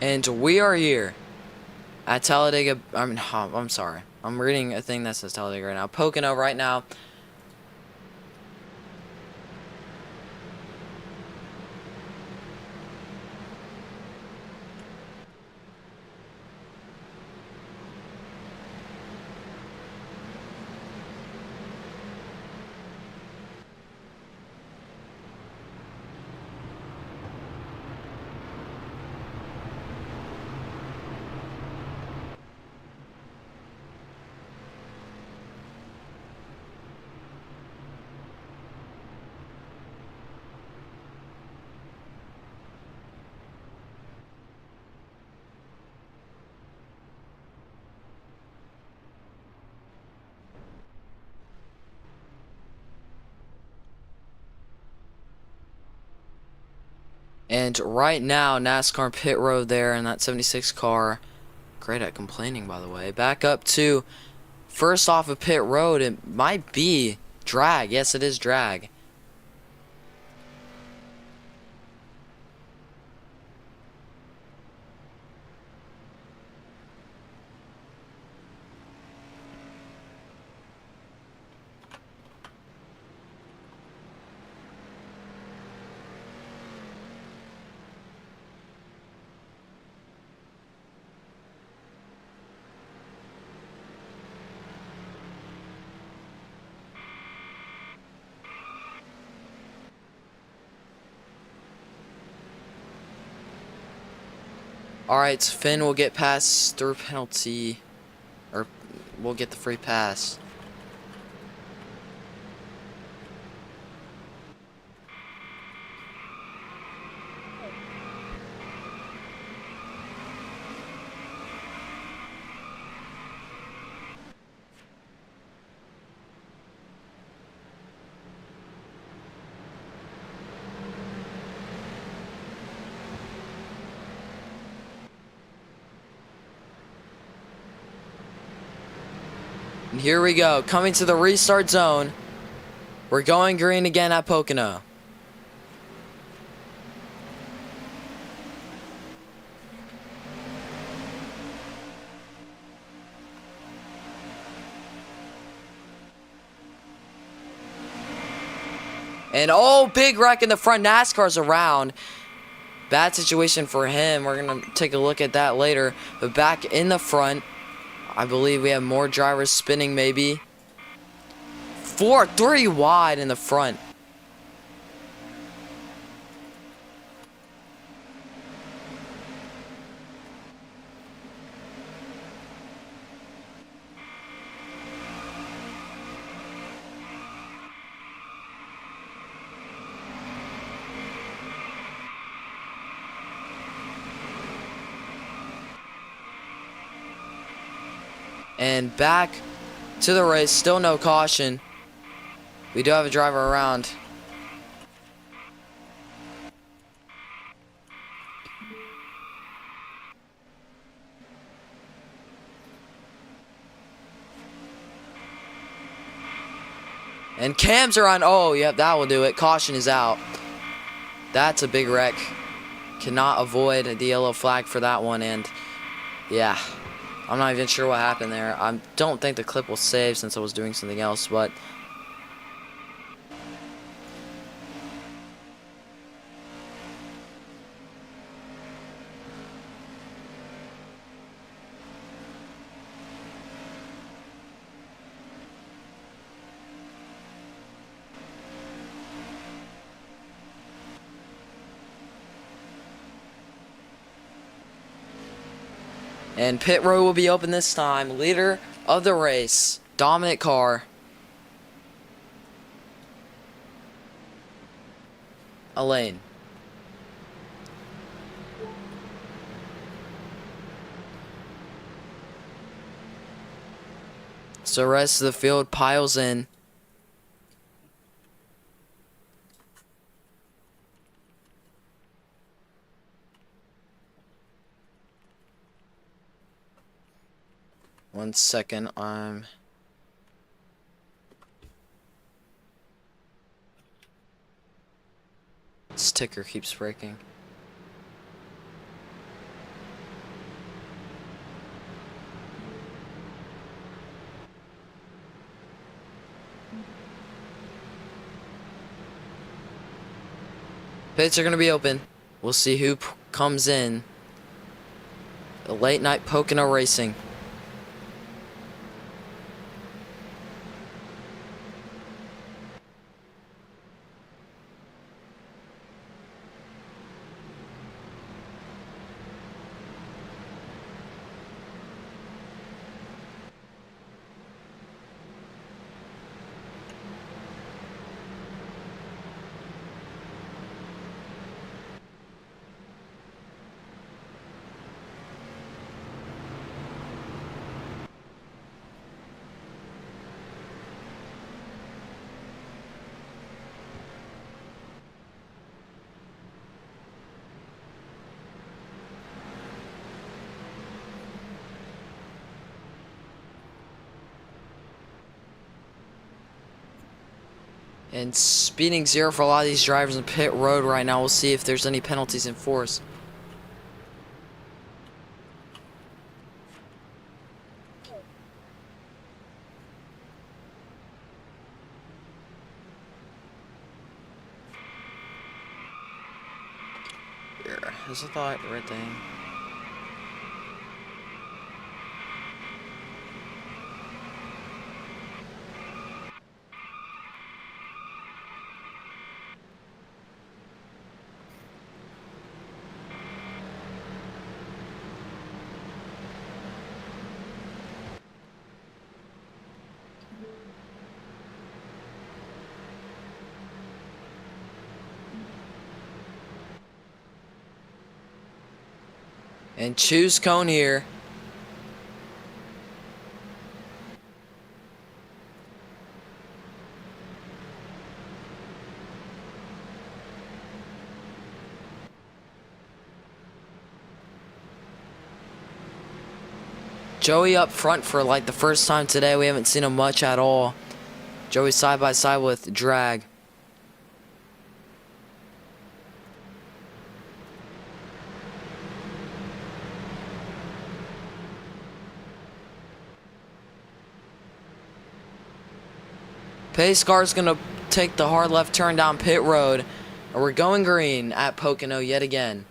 And we are here at Talladega. I'm sorry. I'm reading a thing that says Talladega right now. Pocono right now. And right now, NASCAR pit road there in that 76 car. Great at complaining, by the way. Back up to first off of pit road. It might be drag. Yes, it is drag. Alright, Finn will get past through penalty. Or we'll get the free pass. And here we go, coming to the restart zone. We're going green again at Pocono. And oh, big wreck in the front. NASCAR's around. Bad situation for him. We're going to take a look at that later. But back in the front, I believe we have more drivers spinning maybe. 3 wide in the front. And back to the race, still no caution. We do have a driver around. And cams are on. Oh, yep, that will do it. Caution is out. That's a big wreck. Cannot avoid the yellow flag for that one. And yeah, I'm not even sure what happened there. I don't think the clip will save since I was doing something else, but and pit road will be open this time. Leader of the race, dominant car. Elaine. So the rest of the field piles in. One second, this ticker keeps breaking. Pits are going to be open. We'll see who comes in. The late night Pocono racing. And speeding 0 for a lot of these drivers in pit road right now. We'll see if there's any penalties enforced. Here, is it the right thing? And choose cone here. Joey up front for like the first time today. We haven't seen him much at all. Joey side by side with Drag. Pace car's gonna take the hard left turn down pit road. And we're going green at Pocono yet again.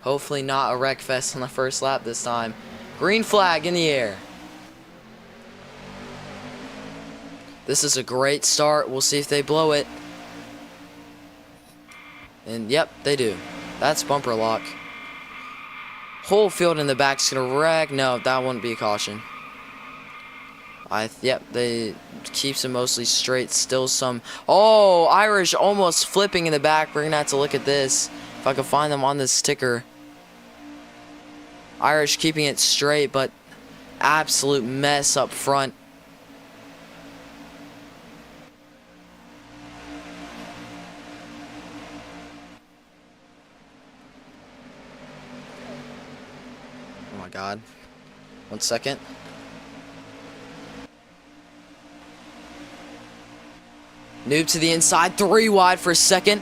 Hopefully not a wreck fest on the first lap this time. Green flag in the air. This is a great start. We'll see if they blow it. And yep, they do. That's bumper lock. Whole field in the back's gonna wreck. No, that wouldn't be a caution. Yep, they keeps it mostly straight. Still some. Oh, Irish almost flipping in the back. We're gonna have to look at this if I can find them on this sticker. Irish keeping it straight, but absolute mess up front. Oh my God. 1 second. Noob to the inside, 3 wide for second.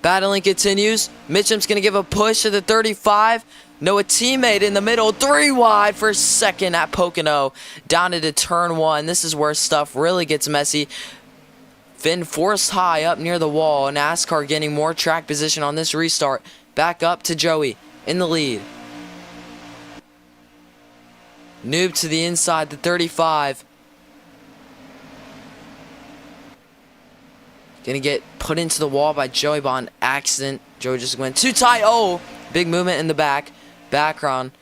Battling continues. Mitchum's going to give a push to the 35. No, a teammate in the middle, 3 wide for second at Pocono. Down into turn 1. This is where stuff really gets messy. Finn forced high up near the wall. NASCAR getting more track position on this restart. Back up to Joey in the lead. Noob to the inside, the 35. Gonna get put into the wall by Joey by accident. Joey just went too tight. Oh, big movement in the back. Background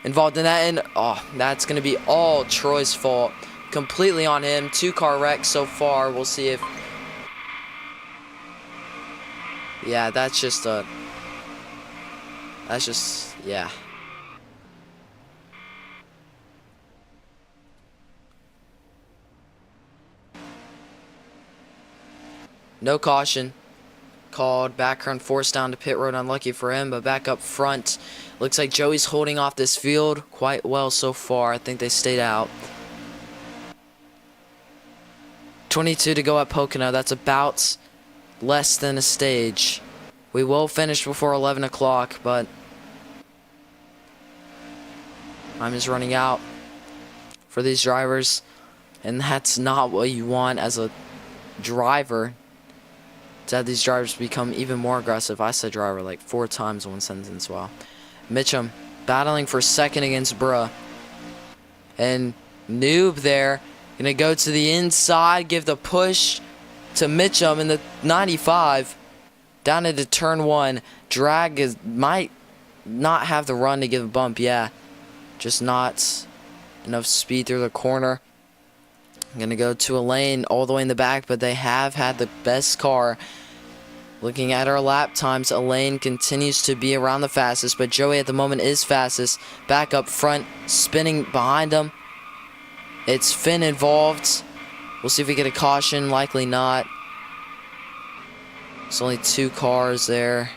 involved in that. And oh, that's gonna be all Troy's fault. Completely on him. 2-car wreck so far. We'll see if. Yeah, that's just yeah. No caution called. Background forced down to pit road. Unlucky for him, but back up front. Looks like Joey's holding off this field quite well so far. I think they stayed out. 22 to go at Pocono. That's about less than a stage. We will finish before 11 o'clock, but time is running out for these drivers, and that's not what you want as a driver. to have these drivers become even more aggressive. I said driver like 4 times in one sentence. Wow. Mitchum battling for second against Bruh. And Noob there. Going to go to the inside. Give the push to Mitchum in the 95. Down into turn 1. Drag might not have the run to give a bump. Yeah. Just not enough speed through the corner. I'm going to go to a lane all the way in the back, but they have had the best car. Looking at our lap times, Elaine continues to be around the fastest, but Joey at the moment is fastest. Back up front, spinning behind him. It's Finn involved. We'll see if we get a caution. Likely not. There's only 2 cars there.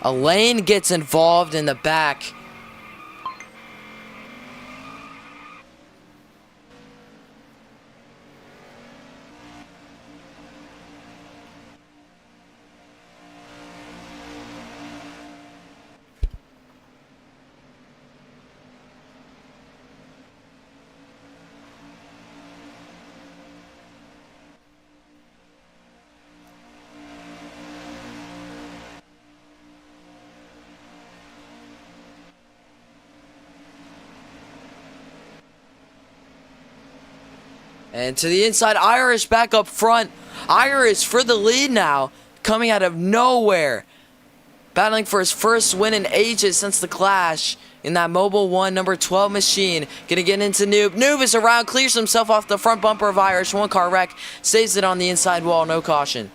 Elaine gets involved in the back. And to the inside, Irish back up front. Irish for the lead now, coming out of nowhere. Battling for his first win in ages since the clash in that Mobile 1 number 12 machine. Gonna get into Noob. Noob is around, clears himself off the front bumper of Irish. 1 car wreck, saves it on the inside wall, no caution.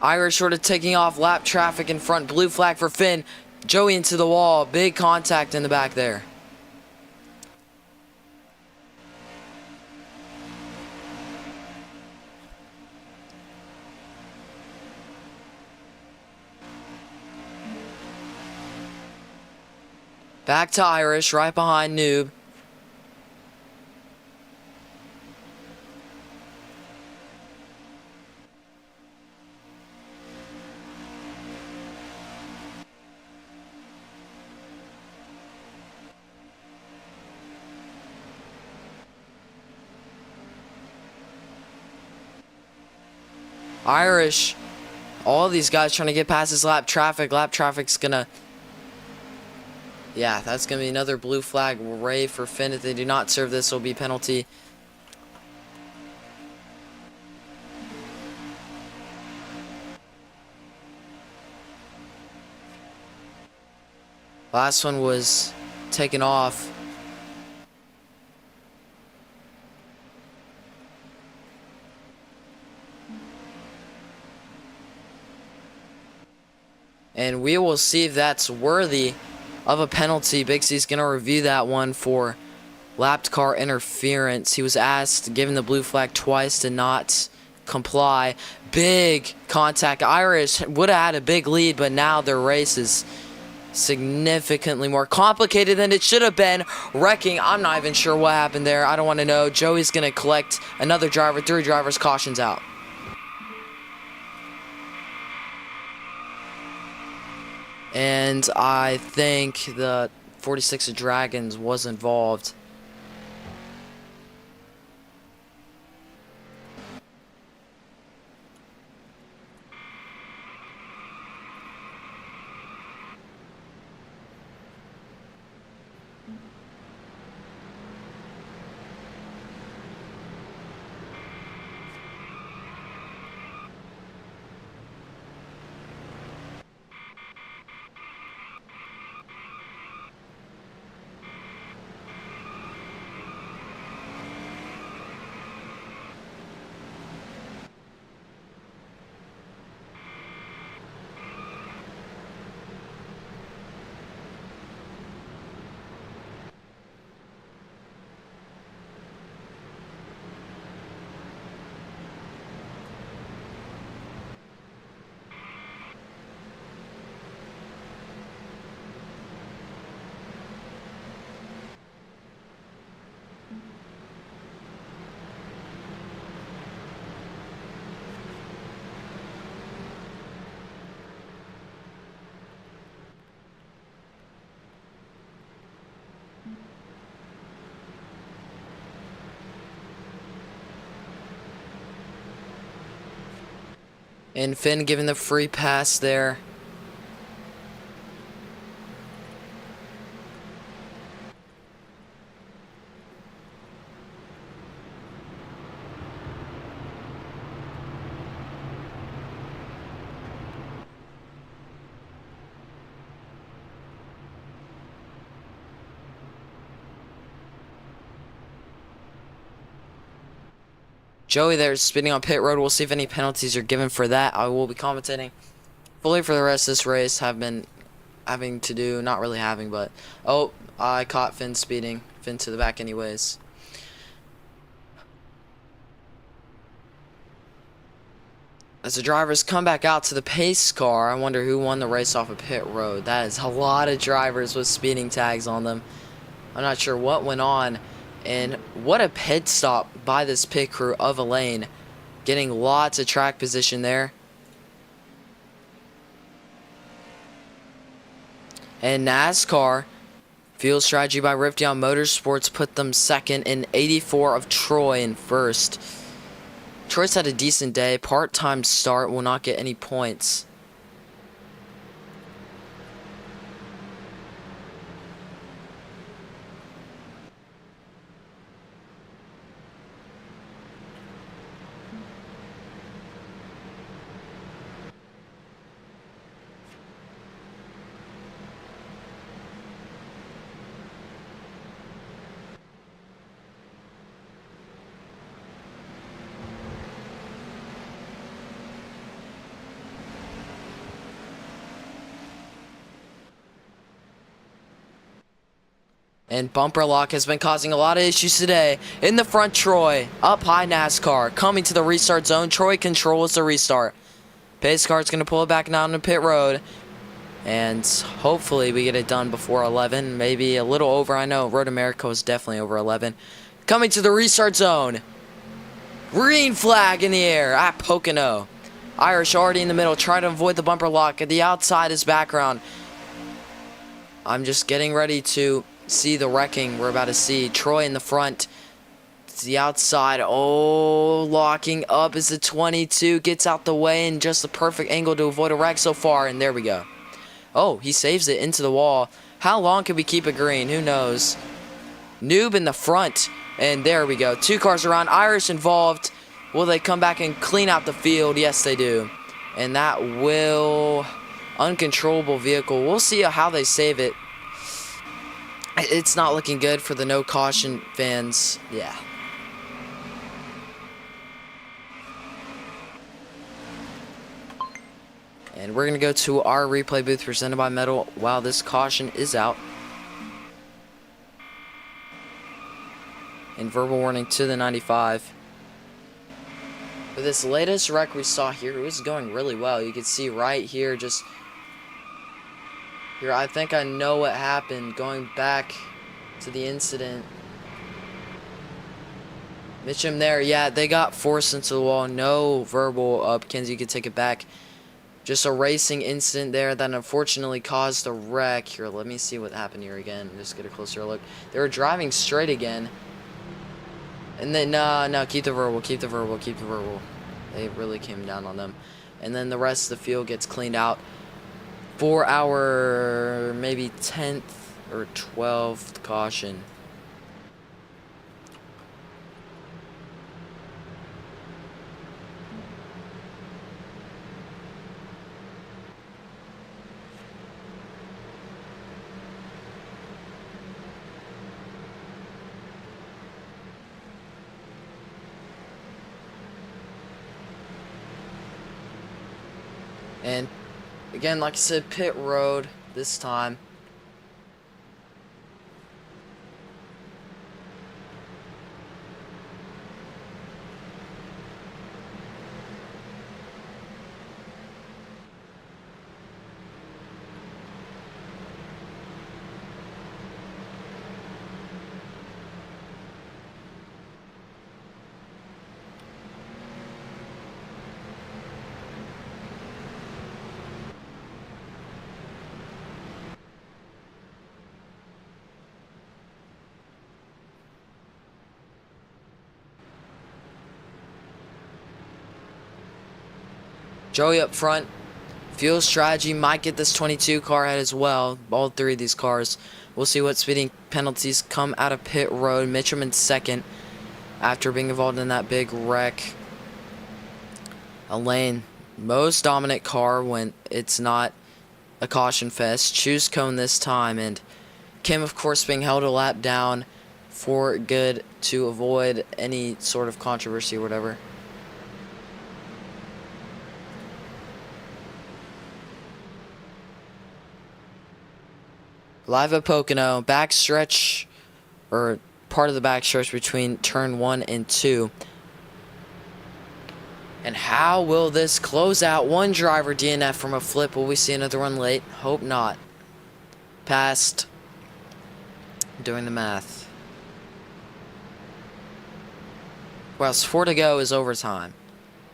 Irish sort of taking off lap traffic in front. Blue flag for Finn. Joey into the wall. Big contact in the back there. Back to Irish, right behind Noob. Irish, all these guys trying to get past his lap traffic. Lap traffic's gonna... Yeah, that's gonna be another blue flag ray for Finn. If they do not serve this, will be penalty. Last one was taken off. And we will see if that's worthy of a penalty. Big C's going to review that one for lapped car interference. He was asked, given the blue flag twice, to not comply. Big contact. Irish would have had a big lead, but now their race is significantly more complicated than it should have been. Wrecking, I'm not even sure what happened there. I don't want to know. Joey's going to collect another driver. 3 drivers, cautions out. And I think the 46 of Dragons was involved. And Finn giving the free pass there. Joey there is speeding on pit road. We'll see if any penalties are given for that. I will be commentating fully for the rest of this race. Have been having to do, not really having, but oh, I caught Finn speeding. Finn to the back anyways. As the drivers come back out to the pace car, I wonder who won the race off of pit road. That is a lot of drivers with speeding tags on them. I'm not sure what went on. And what a pit stop by this pit crew of Elaine. Getting lots of track position there. And NASCAR, field strategy by Rifteon Motorsports, put them second, in 84 of Troy in first. Troy's had a decent day. Part-time start, will not get any points. And bumper lock has been causing a lot of issues today. In the front, Troy. Up high, NASCAR. Coming to the restart zone. Troy controls the restart. Pace car's going to pull it back down to pit road. And hopefully we get it done before 11. Maybe a little over. I know Road America was definitely over 11. Coming to the restart zone. Green flag in the air at Pocono. Irish already in the middle. Trying to avoid the bumper lock. At the outside is background. I'm just getting ready to see the wrecking we're about to see. Troy in the front. It's the outside. Oh, locking up as the 22 gets out the way in just the perfect angle to avoid a wreck so far. And there we go. Oh, he saves it into the wall. How long can we keep it green? Who knows? Noob in the front. And there we go. 2 cars around. Irish involved. Will they come back and clean out the field? Yes, they do. And that will... Uncontrollable vehicle. We'll see how they save it. It's not looking good for the no caution fans. Yeah. And we're going to go to our replay booth presented by Metal while this caution is out. And verbal warning to the 95. For this latest wreck we saw here, it was going really well. You can see right here, just... Here, I think I know what happened. Going back to the incident. Mitchum there. Yeah, they got forced into the wall. No verbal up. Kenzie could take it back. Just a racing incident there that unfortunately caused a wreck. Here, let me see what happened here again. Just get a closer look. They were driving straight again. And then, no, keep the verbal, keep the verbal, keep the verbal. They really came down on them. And then the rest of the field gets cleaned out. For our maybe 10th or 12th caution. And again, like I said, pit road this time. Joey up front. Fuel strategy might get this 22 car ahead as well. All three of these cars. We'll see what speeding penalties come out of pit road. Mitchum in second after being involved in that big wreck. Elaine, most dominant car when it's not a caution fest. Choose cone this time. And Kim, of course, being held a lap down for good to avoid any sort of controversy or whatever. Live at Pocono, backstretch, or part of the backstretch between turn 1 and 2. And how will this close out? One driver DNF from a flip. Will we see another one late? Hope not. Passed. Doing the math. Well, 4 to go is overtime.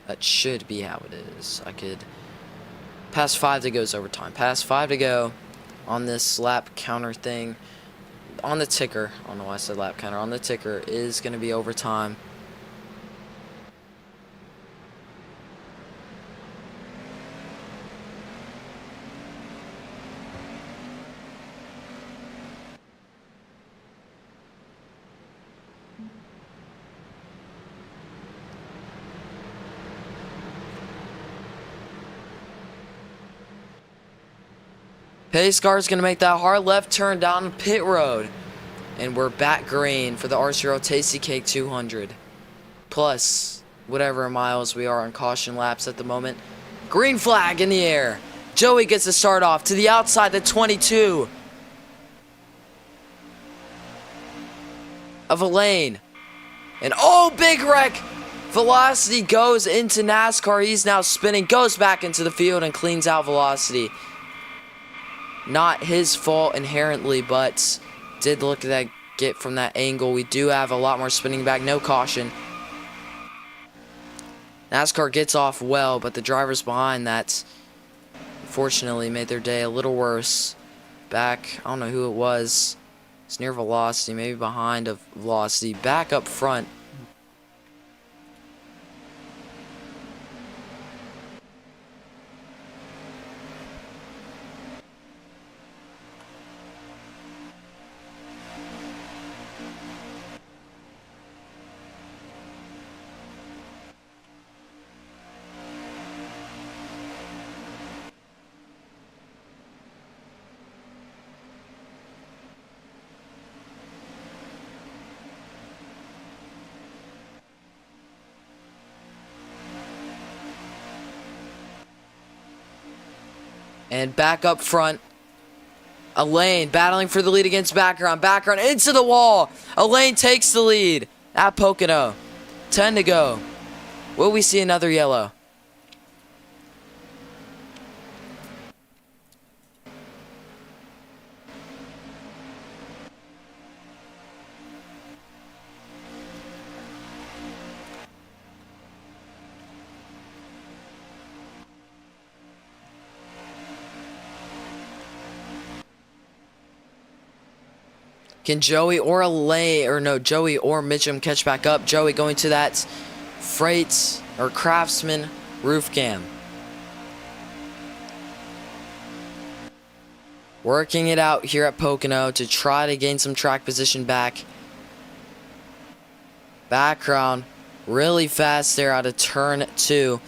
That should be how it is. I could... Past 5 to go is overtime. Past 5 to go on this lap counter thing. On the ticker. I don't know why I said lap counter. On the ticker is going to be overtime. Pace car is going to make that hard left turn down pit road. And we're back green for the RCRL Tastykake 200. Plus, whatever miles we are on caution laps at the moment. Green flag in the air. Joey gets to start off to the outside, the 22 of Elaine. And oh, big wreck. Velocity goes into NASCAR. He's now spinning, goes back into the field and cleans out Velocity. Not his fault inherently, but did look at that, get from that angle. We do have a lot more spinning back, no caution. NASCAR gets off well, but the drivers behind that unfortunately made their day a little worse. Back, I don't know who it was. It's near Velocity, maybe behind of Velocity. Back up front. And back up front, Elaine battling for the lead against Background. Background into the wall. Elaine takes the lead at Pocono. 10 to go. Will we see another yellow? Can Joey or Elaine, or no, Joey or Mitchum catch back up? Joey going to that Freight or Craftsman roof cam. Working it out here at Pocono to try to gain some track position back. Background really fast there out of turn 2.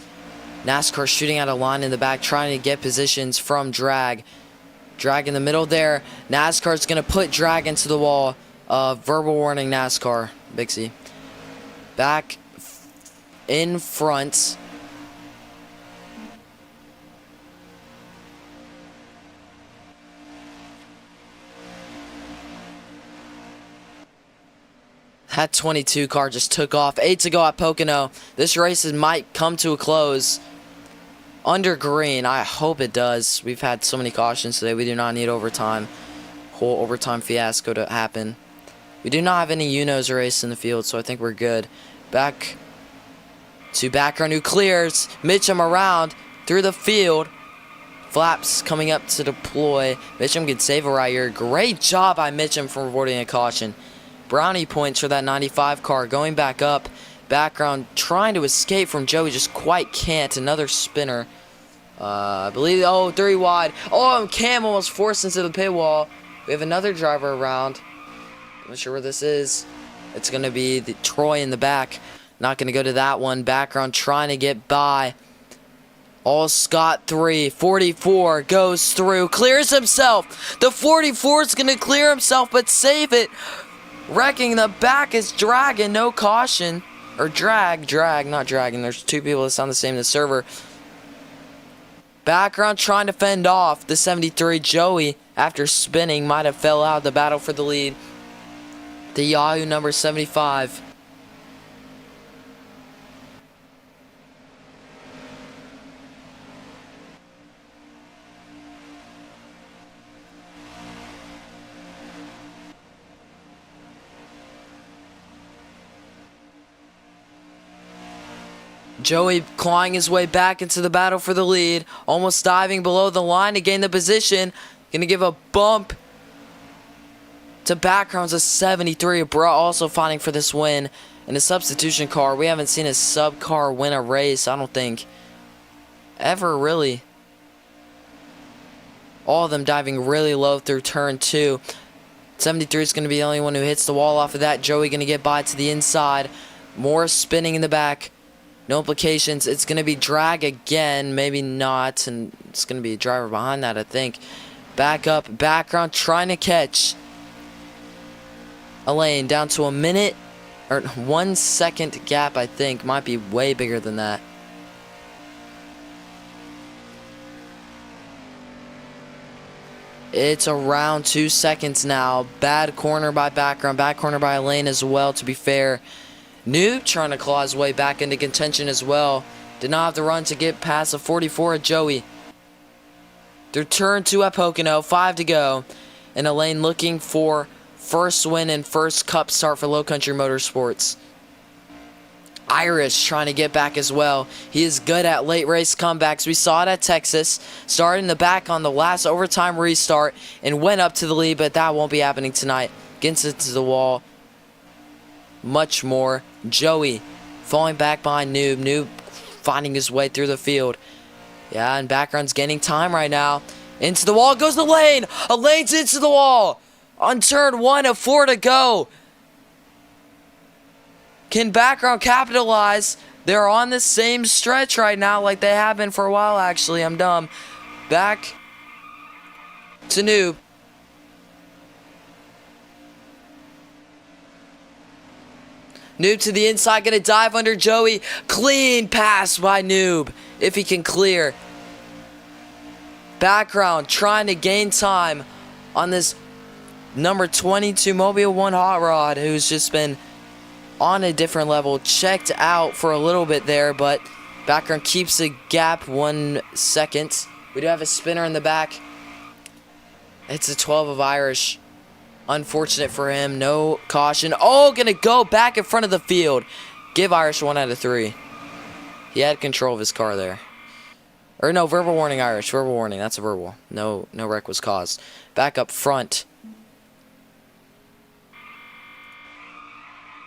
NASCAR shooting out a line in the back, trying to get positions from drag. Drag in the middle there. NASCAR's going to put drag into the wall. Verbal warning, NASCAR. Big C. Back in front. That 22 car just took off. 8 to go at Pocono. This race might come to a close. Under green, I hope it does. We've had so many cautions today. We do not need overtime. Whole overtime fiasco to happen. We do not have any Unos race in the field, so I think we're good. Back to Background, who clears. Mitchum around through the field. Flaps coming up to deploy. Mitchum can save a right here. Great job by Mitchum for avoiding a caution. Brownie points for that 95 car. Going back up. Background trying to escape from Joey, just quite can't. Another spinner. I believe, oh, 3 wide. Oh, and Cam almost forced into the pit wall. We have another driver around. I'm not sure where this is. It's going to be the Troy in the back. Not going to go to that one. Background trying to get by. All Scott 3. 44 goes through. Clears himself. The 44 is going to clear himself, but save it. Wrecking the back is dragging. No caution. Or drag, not dragging. There's 2 people that sound the same in the server. Background trying to fend off the 73. Joey, after spinning, might have fell out of the battle for the lead. The Yahoo number 75. Joey clawing his way back into the battle for the lead. Almost diving below the line to gain the position. Gonna give a bump to Background's a 73. Bra also fighting for this win in a substitution car. We haven't seen a sub car win a race, I don't think, ever really. All of them diving really low through turn 2. 73 is going to be the only one who hits the wall off of that. Joey going to get by to the inside. More spinning in the back. No implications. It's going to be drag again. Maybe not. And it's going to be a driver behind that, I think. Back up. Background trying to catch Elaine down to a minute. Or 1 second gap, I think. Might be way bigger than that. It's around 2 seconds now. Bad corner by Background. Bad corner by Elaine as well, to be fair. Noob trying to claw his way back into contention as well. Did not have the run to get past the 44 at Joey. Through turn 2 at Pocono. 5 to go. And Elaine looking for first win and first cup start for Low Country Motorsports. Irish trying to get back as well. He is good at late race comebacks. We saw it at Texas. Started in the back on the last overtime restart and went up to the lead, but that won't be happening tonight. Gets it to the wall. Much more. Joey falling back behind Noob. Noob finding his way through the field. Yeah, and Background's gaining time right now. Into the wall goes Elaine. Elaine's into the wall. On turn 1 of 4 to go. Can Background capitalize? They're on the same stretch right now like they have been for a while, actually. I'm dumb. Back to Noob. Noob to the inside, gonna dive under Joey. Clean pass by Noob, if he can clear. Background trying to gain time on this number 22 Mobile 1 Hot Rod, who's just been on a different level. Checked out for a little bit there, but Background keeps a gap 1 second. We do have a spinner in the back. It's a 12 of Irish. Unfortunate for him. No caution. Oh, gonna go back in front of the field. Give Irish 1 out of 3. He had control of his car there. Or no, verbal warning, Irish. Verbal warning. That's a verbal. No wreck was caused. Back up front.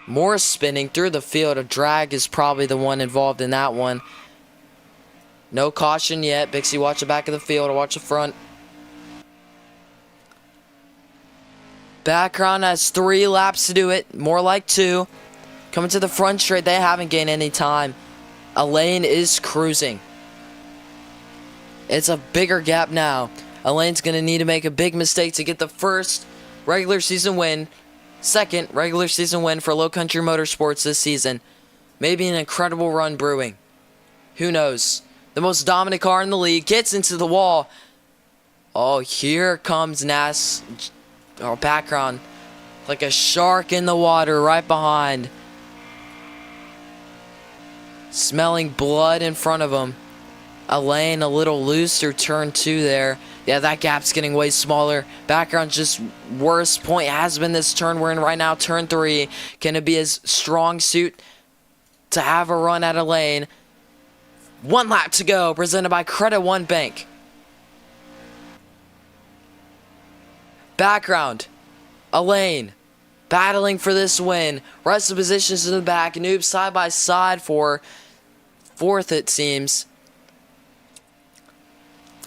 More spinning through the field. A drag is probably the one involved in that one. No caution yet. Bixie, watch the back of the field. Watch the front. Background has 3 laps to do it. More like 2. Coming to the front straight. They haven't gained any time. Elaine is cruising. It's a bigger gap now. Elaine's going to need to make a big mistake to get the first regular season win. Second regular season win for Low Country Motorsports this season. Maybe an incredible run brewing. Who knows? The most dominant car in the league gets into the wall. Oh, here comes Background. Like a shark in the water right behind. Smelling blood in front of him. Elaine a little loose through turn 2 there. Yeah, that gap's getting way smaller. Background just worst point has been this turn we're in right now, turn 3. Can it be his strong suit to have a run at Elaine? 1 lap to go, presented by Credit One Bank. Background, Elaine, battling for this win. Rest of positions in the back. Noob side by side for 4th, it seems.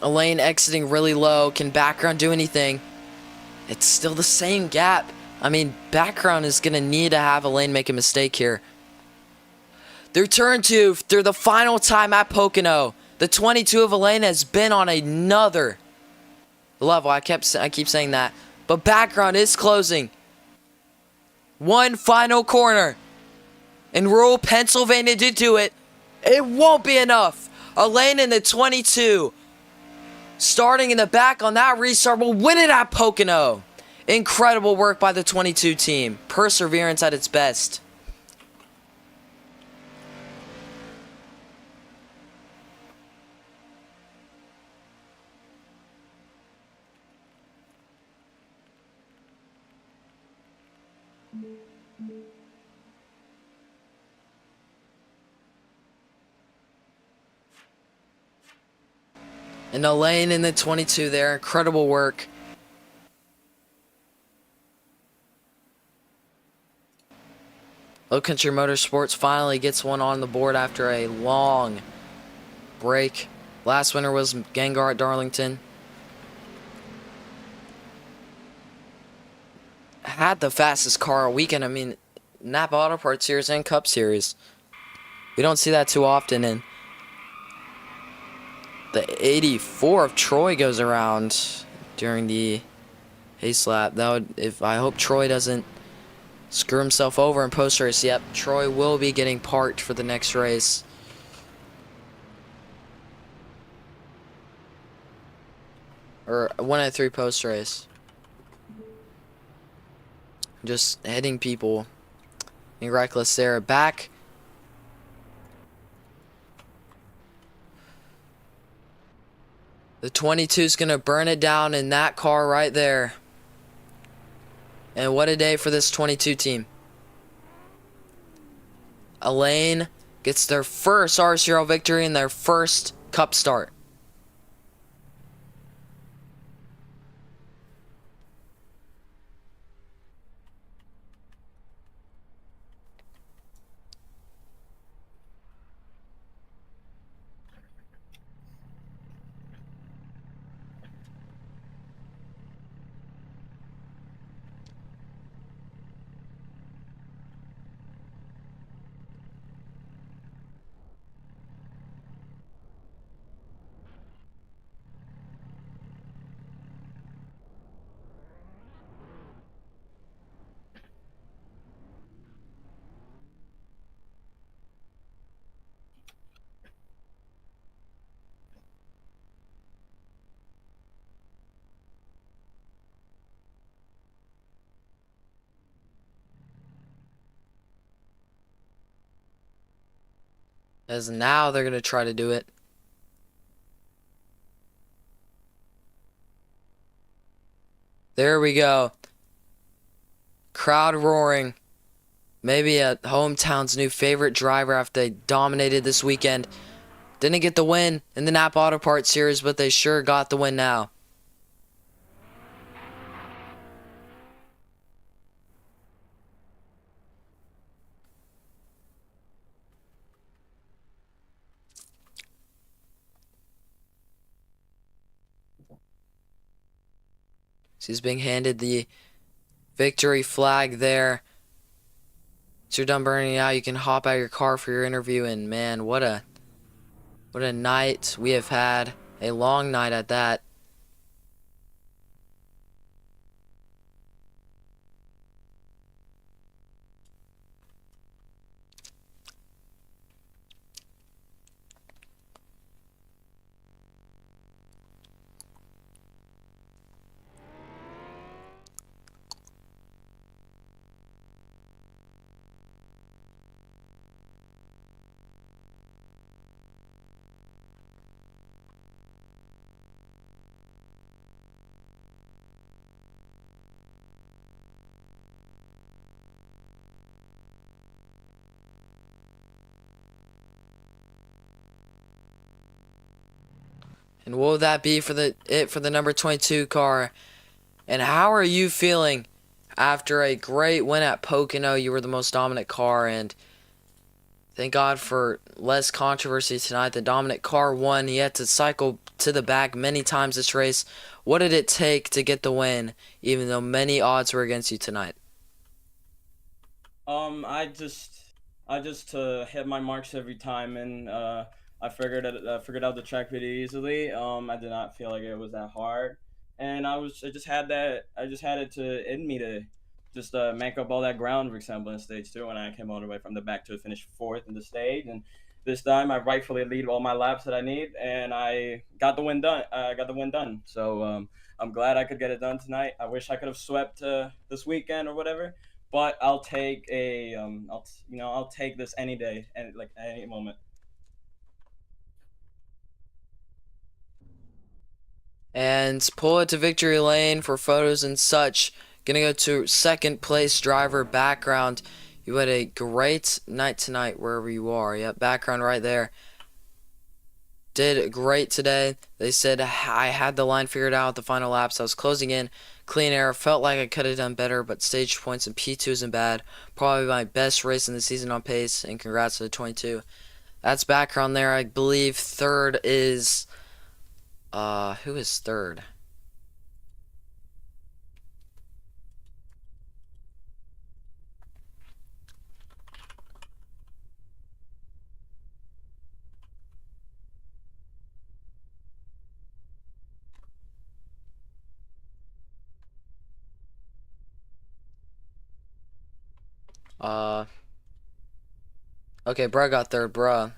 Elaine exiting really low. Can background do anything? It's still the same gap. I mean, background is going to need to have Elaine make a mistake here. Through turn 2, through the final time at Pocono, the 22 of Elaine has been on another level. I keep saying that. But background is closing. One final corner. In rural Pennsylvania to do it. It won't be enough. Elaine in the 22. Starting in the back on that restart will win it at Pocono. Incredible work by the 22 team. Perseverance at its best. And Elaine in the 22 there. Incredible work. Low Country Motorsports finally gets one on the board after a long break. Last winner was Gengar at Darlington. Had the fastest car all weekend. I mean, Napa Auto Parts Series and Cup Series. We don't see that too often. And the 84 of Troy goes around during the Ace Lap. I hope Troy doesn't screw himself over in post race. Yep, Troy will be getting parked for the next race. Or 1 out of 3 post race. Just hitting people. Being reckless there. Back. The 22 is going to burn it down in that car right there. And what a day for this 22 team. Elaine gets their first RCRL victory in their first Cup start. As now they're going to try to do it. There we go. Crowd roaring. Maybe a hometown's new favorite driver after they dominated this weekend. Didn't get the win in the Napa Auto Parts Series, but they sure got the win now. He's being handed the victory flag there. Once you're done burning out, you can hop out of your car for your interview. And man, what a night we have had. A long night at that. And what would that be for the number 22 car? And how are you feeling after a great win at Pocono? You were the most dominant car, and Thank God for less controversy tonight. The dominant car won. He had to cycle to the back many times this race. What did it take to get the win, even though many odds were against you tonight? I just hit my marks every time, and I figured out the track pretty easily. I did not feel like it was that hard, and I just had it to in me to just make up all that ground. For example, in stage two, when I came all the way from the back to finish fourth in the stage, and this time I rightfully lead all my laps that I need, and I got the win done. So I'm glad I could get it done tonight. I wish I could have swept this weekend or whatever, but I'll take I'll take this any day and like any moment. And pull it to victory lane for photos and such. Gonna go to second place driver background. You had a great night tonight wherever you are. Yep, background right there. Did great today. They said I had the line figured out at the final laps. I was closing in. Clean air. Felt like I could have done better, but stage points and P2 isn't bad. Probably my best race in the season on pace, and congrats to the 22. That's background there. I believe third is... who is third? Okay, bruh got third, bruh.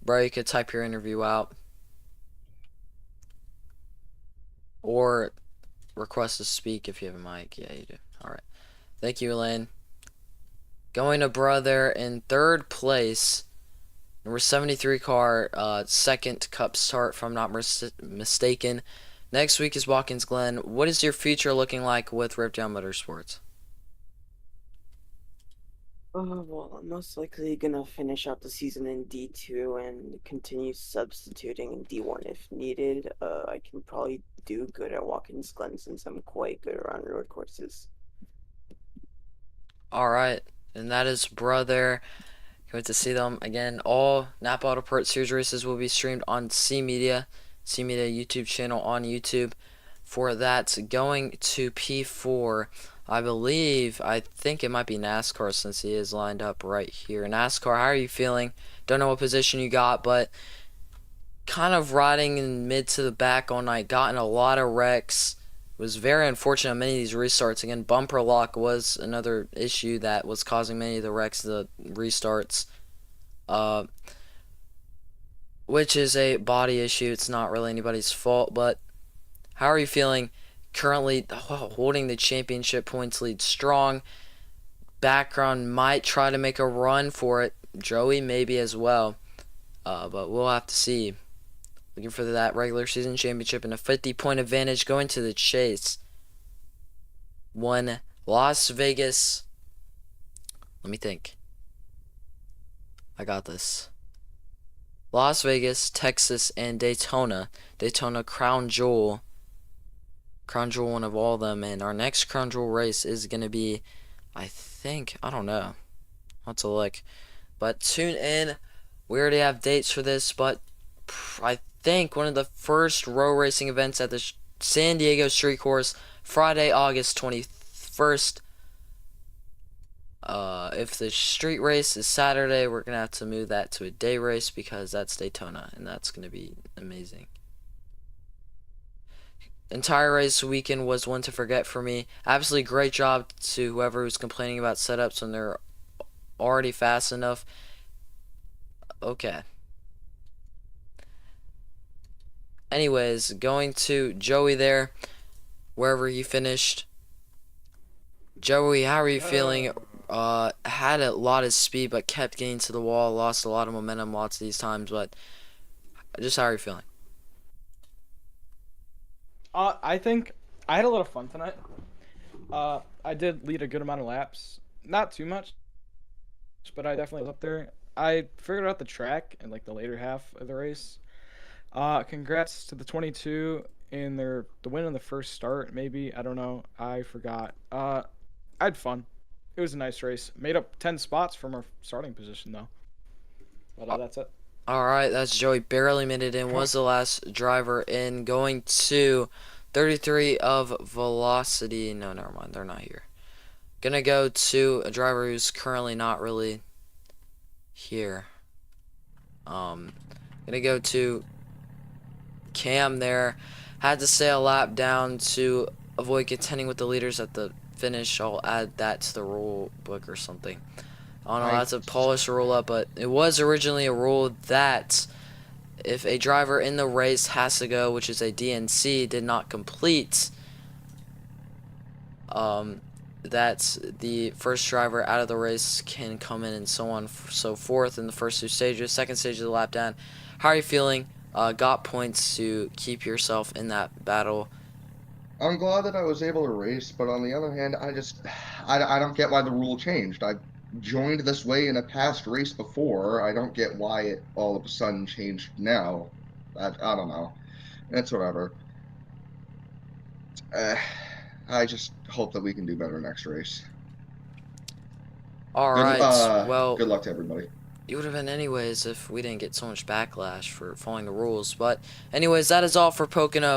Bruh, you could type your interview out. Or request to speak if you have a mic. Yeah, you do. Alright. Thank you, Elaine. Going to bruh there in third place. Number 73 car, second cup start, if I'm not mistaken. Next week is Watkins Glen. What is your future looking like with Ripdown Motorsports? Well, I'm most likely gonna finish out the season in D2 and continue substituting in D1 if needed. I can probably do good at Watkins Glen since I'm quite good around road courses. Alright, and that is brother. Going to see them again. All Napa Auto Parts Series races will be streamed on C Media YouTube channel on YouTube. For that, going to P4, I think it might be NASCAR since he is lined up right here. NASCAR, how are you feeling? Don't know what position you got, but kind of riding in mid to the back all night. Gotten a lot of wrecks. Was very unfortunate on many of these restarts. Again, bumper lock was another issue that was causing many of the wrecks, the restarts. Which is a body issue. It's not really anybody's fault, but how are you feeling? Currently holding the championship points lead strong. Background might try to make a run for it. Joey maybe as well. But we'll have to see. Looking for that regular season championship and a 50-point advantage going to the chase. One Las Vegas. Let me think. I got this. Las Vegas, Texas, and Daytona. Daytona Crown Jewel. Crown Jewel, one of all of them. And our next Crown Jewel race is going to be, I don't know. I'll have to look. But tune in. We already have dates for this, but I think one of the first row racing events at the San Diego Street Course, Friday, August 21st. If the street race is Saturday, we're going to have to move that to a day race because that's Daytona, and that's going to be amazing. Entire race weekend was one to forget for me. Absolutely great job to whoever was complaining about setups when they're already fast enough. Okay. Anyways, going to Joey there, wherever he finished. Joey, how are you feeling? Had a lot of speed, but kept getting to the wall. Lost a lot of momentum lots of these times, but just how are you feeling? I think I had a lot of fun tonight. I did lead a good amount of laps. Not too much, but I definitely was up there. I figured out the track in like the later half of the race. Congrats to the 22 in the win in the first start, maybe. I don't know. I forgot. I had fun. It was a nice race. Made up 10 spots from our starting position, though. But that's it. All right, that's Joey. Barely made it in. Was the last driver in. Going to 33 of velocity. No, never mind. They're not here. Gonna go to a driver who's currently not really here. Gonna go to Cam there. Had to stay a lap down to avoid contending with the leaders at the finish. I'll add that to the rule book or something. I don't know, that's a Polish rule up, but it was originally a rule that if a driver in the race has to go, which is a DNC, did not complete, that the first driver out of the race can come in and so on so forth in the first 2 stages. Second stage of the lap down. How are you feeling? Got points to keep yourself in that battle. I'm glad that I was able to race, but on the other hand, I don't get why the rule changed. I joined this way in a past race before. I don't get why it all of a sudden changed now. I don't know. It's whatever. I just hope that we can do better next race. All right. Well, good luck to everybody. It would have been anyways if we didn't get so much backlash for following the rules. But anyways, that is all for Pocono.